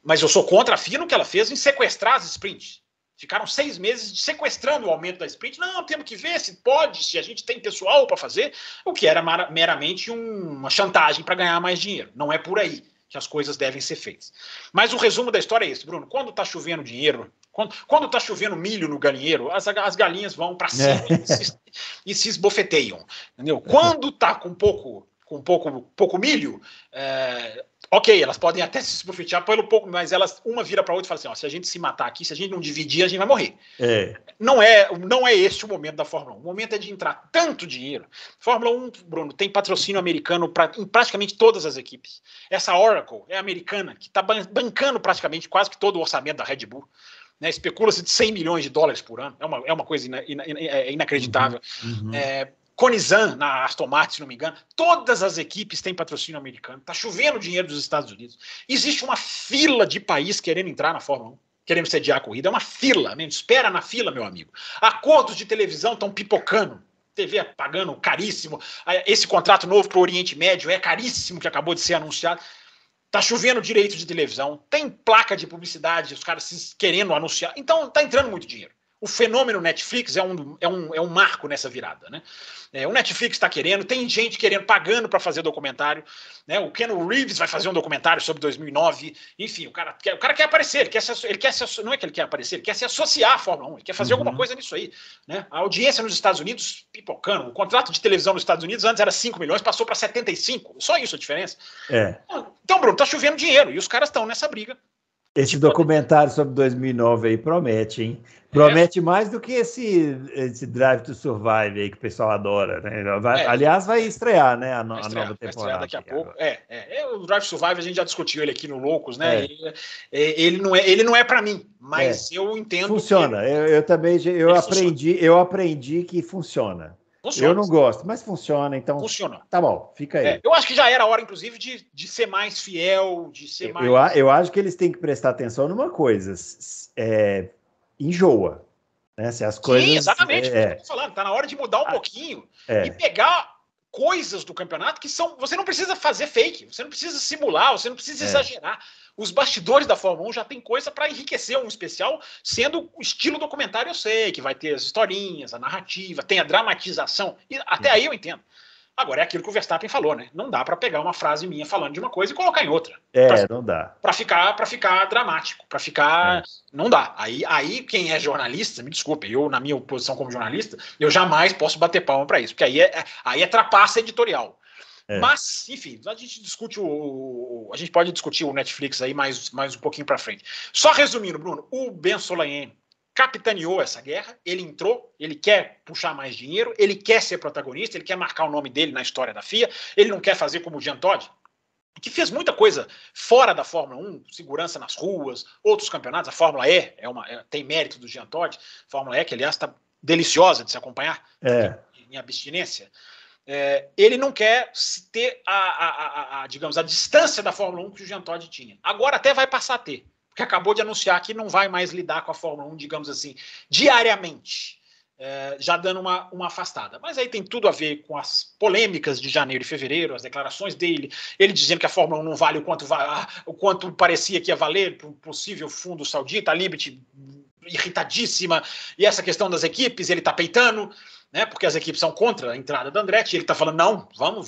mas eu sou contra a FIA no que ela fez em sequestrar as sprints. Ficaram 6 meses sequestrando o aumento da sprint. Não, temos que ver se pode, se a gente tem pessoal para fazer, o que era meramente uma chantagem para ganhar mais dinheiro. Não é por aí que as coisas devem ser feitas. Mas o resumo da história é esse, Bruno. Quando está chovendo dinheiro, quando está chovendo milho no galinheiro, as galinhas vão para cima e se esbofeteiam. Entendeu? Quando está com pouco milho, ok, elas podem até se esbofetear pelo pouco, mas uma vira para a outra e fala assim, ó, se a gente se matar aqui, se a gente não dividir, a gente vai morrer. Não é este o momento da Fórmula 1. O momento é de entrar tanto dinheiro. Fórmula 1, Bruno, tem patrocínio americano em praticamente todas as equipes. Essa Oracle é americana, que está bancando praticamente quase que todo o orçamento da Red Bull. Né, especula-se de $100 milhões por ano. É uma coisa inacreditável. Conizan, na Aston Martin, se não me engano, todas as equipes têm patrocínio americano. Está chovendo dinheiro dos Estados Unidos. Existe uma fila de país querendo entrar na Fórmula 1, querendo sediar a corrida. É uma fila, mesmo. Espera na fila, meu amigo. Acordos de televisão estão pipocando. TV pagando caríssimo. Esse contrato novo para o Oriente Médio é caríssimo, que acabou de ser anunciado. Tá chovendo direito de televisão, tem placa de publicidade, os caras querendo anunciar. Então tá entrando muito dinheiro. O fenômeno Netflix é um marco nessa virada, né? O Netflix está querendo, tem gente querendo, pagando para fazer documentário, né? O Ken Reeves vai fazer um documentário sobre 2009. Enfim, o cara quer aparecer, não é que ele quer aparecer, ele quer se associar à Fórmula 1, ele quer fazer alguma coisa nisso aí, né? A audiência nos Estados Unidos pipocando, o contrato de televisão nos Estados Unidos antes era 5 milhões, passou para 75, só isso a diferença. Então, Bruno, tá chovendo dinheiro e os caras estão nessa briga. Esse documentário sobre 2009 aí promete, hein? Promete mais do que esse Drive to Survive aí que o pessoal adora, né? Aliás, vai estrear, né? A nova temporada. Vai estrear daqui a pouco. O Drive to Survive a gente já discutiu ele aqui no Loucos, né? Ele não é para mim, mas eu entendo. Funciona. Eu também aprendi que funciona. Eu não gosto, mas funciona, então. Funciona. Tá bom, fica aí. Eu acho que já era hora, inclusive, de ser mais fiel, de ser mais. Eu acho que eles têm que prestar atenção numa coisa. Enjoa. Né? Se as coisas. Sim, exatamente. Eu tô falando, tá na hora de mudar um pouquinho e pegar coisas do campeonato que são. Você não precisa fazer fake, você não precisa simular, você não precisa exagerar. Os bastidores da Fórmula 1 já tem coisa para enriquecer um especial, sendo o estilo documentário, eu sei, que vai ter as historinhas, a narrativa, tem a dramatização, e até aí eu entendo. Agora é aquilo que o Verstappen falou, né? Não dá para pegar uma frase minha falando de uma coisa e colocar em outra. Não dá. Para ficar dramático, para ficar... Não dá. Aí quem é jornalista, me desculpe, eu, na minha posição como jornalista, eu jamais posso bater palma para isso, porque aí é trapaça editorial. Mas, enfim, a gente discute a gente pode discutir o Netflix aí mais um pouquinho para frente. Só resumindo, Bruno, o Ben Sulayem capitaneou essa guerra, ele entrou, ele quer puxar mais dinheiro, ele quer ser protagonista, ele quer marcar o nome dele na história da FIA, ele não quer fazer como o Jean Todt, que fez muita coisa fora da Fórmula 1, segurança nas ruas, outros campeonatos, a Fórmula E tem mérito do Jean Todt, Fórmula E que, aliás, está deliciosa de se acompanhar, em abstinência. Ele não quer ter digamos, a distância da Fórmula 1 que o Jean Todt tinha. Agora até vai passar a ter, porque acabou de anunciar que não vai mais lidar com a Fórmula 1, digamos assim, diariamente, já dando uma afastada. Mas aí tem tudo a ver com as polêmicas de janeiro e fevereiro, as declarações dele, ele dizendo que a Fórmula 1 não vale o quanto parecia que ia valer para o possível fundo saudita, a Liberty irritadíssima, e essa questão das equipes, ele está peitando, né, porque as equipes são contra a entrada do Andretti, ele está falando, não, vamos,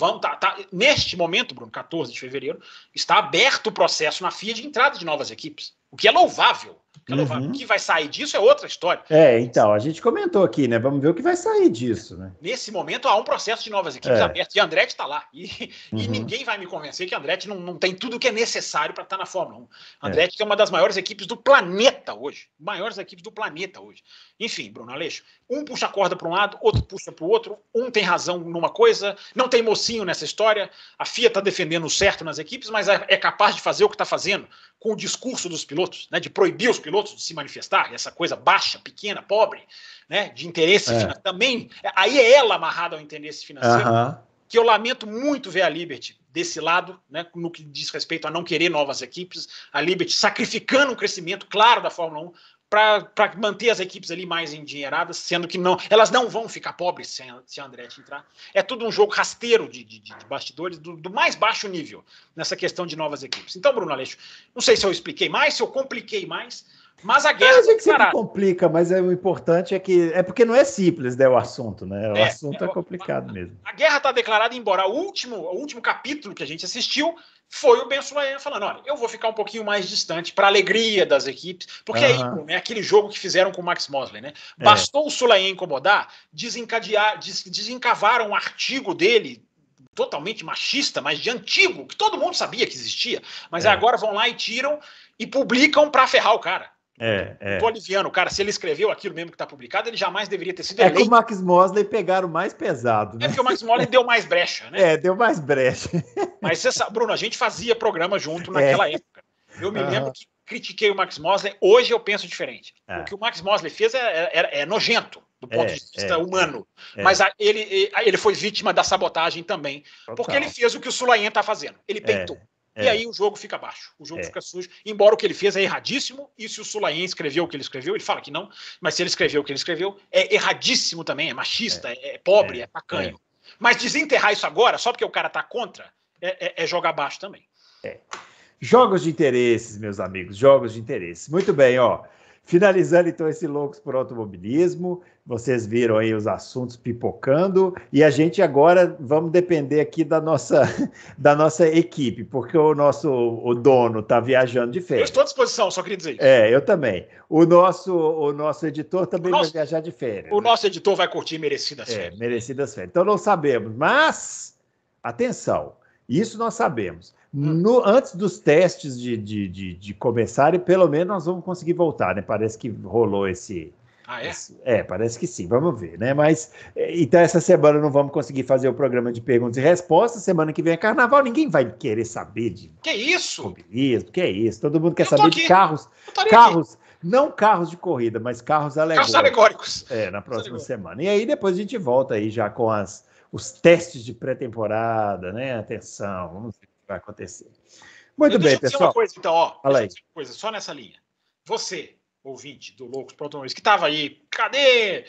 neste momento, Bruno, 14 de fevereiro, está aberto o processo na FIA de entrada de novas equipes, o que é louvável. O que vai sair disso é outra história. Então, a gente comentou aqui, né? Vamos ver o que vai sair disso, né? Nesse momento há um processo de novas equipes abertas, e Andretti está lá. E ninguém vai me convencer que Andretti não tem tudo o que é necessário para estar na Fórmula 1. Andretti é uma das maiores equipes do planeta hoje. Enfim, Bruno Aleixo, um puxa a corda para um lado, outro puxa para o outro, um tem razão numa coisa, não tem mocinho nessa história, a FIA está defendendo o certo nas equipes, mas é capaz de fazer o que está fazendo com o discurso dos pilotos, né, de proibir os pilotos de se manifestar, essa coisa baixa, pequena, pobre, né, de interesse financeiro. Também, aí é ela amarrada ao interesse financeiro, que eu lamento muito ver a Liberty desse lado, né, no que diz respeito a não querer novas equipes, a Liberty sacrificando o crescimento claro da Fórmula 1 para manter as equipes ali mais endinheiradas, sendo que elas não vão ficar pobres se a Andretti entrar. É tudo um jogo rasteiro de bastidores do mais baixo nível nessa questão de novas equipes. Então, Bruno Aleixo, não sei se eu expliquei mais, se eu compliquei mais, mas a guerra... A gente sempre complica, mas o importante é que... É porque não é simples, né, o assunto, né? O assunto é complicado mesmo. A guerra está declarada, embora o último capítulo que a gente assistiu foi o Ben Sulayem falando, olha, eu vou ficar um pouquinho mais distante para a alegria das equipes, porque aí é aquele jogo que fizeram com o Max Mosley, né? Bastou o Sulayem incomodar, desencavaram um artigo dele totalmente machista, mas de antigo, que todo mundo sabia que existia, mas agora vão lá e tiram e publicam para ferrar o cara. Tô aliviando o cara, se ele escreveu aquilo mesmo que está publicado, ele jamais deveria ter sido eleito. Que o Max Mosley pegaram mais pesado, né? Porque o Max Mosley deu mais brecha, né? Deu mais brecha. Mas você sabe, Bruno, a gente fazia programa junto naquela época. Eu me lembro que critiquei o Max Mosley, hoje eu penso diferente. O que o Max Mosley fez é nojento, do ponto de vista humano. Mas ele foi vítima da sabotagem também, porque ele fez o que o Sulayem está fazendo. Ele peitou. E aí o jogo fica baixo, o jogo fica sujo, embora o que ele fez é erradíssimo, e se o Sulayem escreveu o que ele escreveu, ele fala que não, mas se ele escreveu o que ele escreveu, é erradíssimo também, é machista, é pobre, é tacanho. Mas desenterrar isso agora, só porque o cara tá contra, é jogar baixo também. Jogos de interesses, meus amigos, jogos de interesses. Muito bem, finalizando então esse Loucos por Automobilismo, vocês viram aí os assuntos pipocando, e a gente agora vamos depender aqui da nossa equipe, porque o dono está viajando de férias. Eu estou à disposição, só queria dizer isso. Eu também. O nosso editor também vai viajar de férias. O nosso editor vai curtir merecidas férias. Merecidas férias. Então não sabemos, mas atenção, isso nós sabemos. Antes dos testes de começarem, pelo menos nós vamos conseguir voltar, né? Parece que rolou esse... parece que sim, vamos ver, né? Mas, então essa semana não vamos conseguir fazer o programa de perguntas e respostas, semana que vem é carnaval, ninguém vai querer saber de... Que isso? Automobilismo, que isso? Todo mundo quer saber de carros, não carros de corrida, mas carros alegóricos. Carros alegóricos. Na próxima semana. E aí depois a gente volta aí já com os testes de pré-temporada, né? Atenção, vamos ver. Vai acontecer. Muito bem, pessoal. Deixa eu dizer uma coisa, então, Fala aí. Uma coisa, só nessa linha. Você, ouvinte do Loucos por Automobilismo, que estava aí, cadê?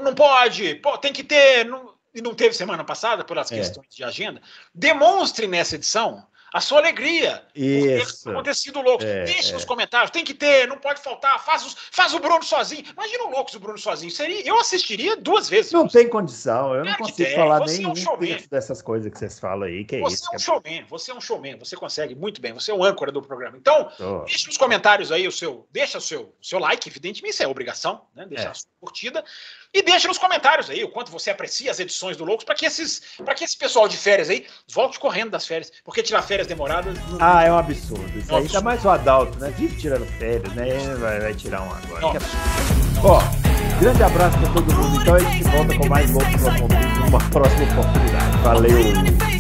Não pode, tem que ter, e não teve semana passada, pelas questões de agenda, demonstre nessa edição a sua alegria. Isso. Por ter acontecido Loucos. Deixe nos comentários, tem que ter, não pode faltar, faz o Bruno sozinho. Imagina o Loucos do Bruno sozinho. Eu assistiria 2 vezes. Não tem condição, eu não consigo falar você nem é um showman dessas coisas que vocês falam aí, que é você isso. É um showman, você é um showman, você consegue muito bem, você é o âncora do programa. Então, deixa nos comentários aí deixa o seu like, evidentemente, isso é obrigação, né? Deixa a sua curtida. E deixa nos comentários aí o quanto você aprecia as edições do Loucos, para que esse pessoal de férias aí volte correndo das férias, porque tirar férias demoradas... É um absurdo. Isso aí ainda mais o Adalto, né? Vive tirando férias, né? Vai tirar um agora. Grande abraço para todo mundo. Então a gente volta com mais Loucos ao Automobilismo numa próxima oportunidade. Valeu!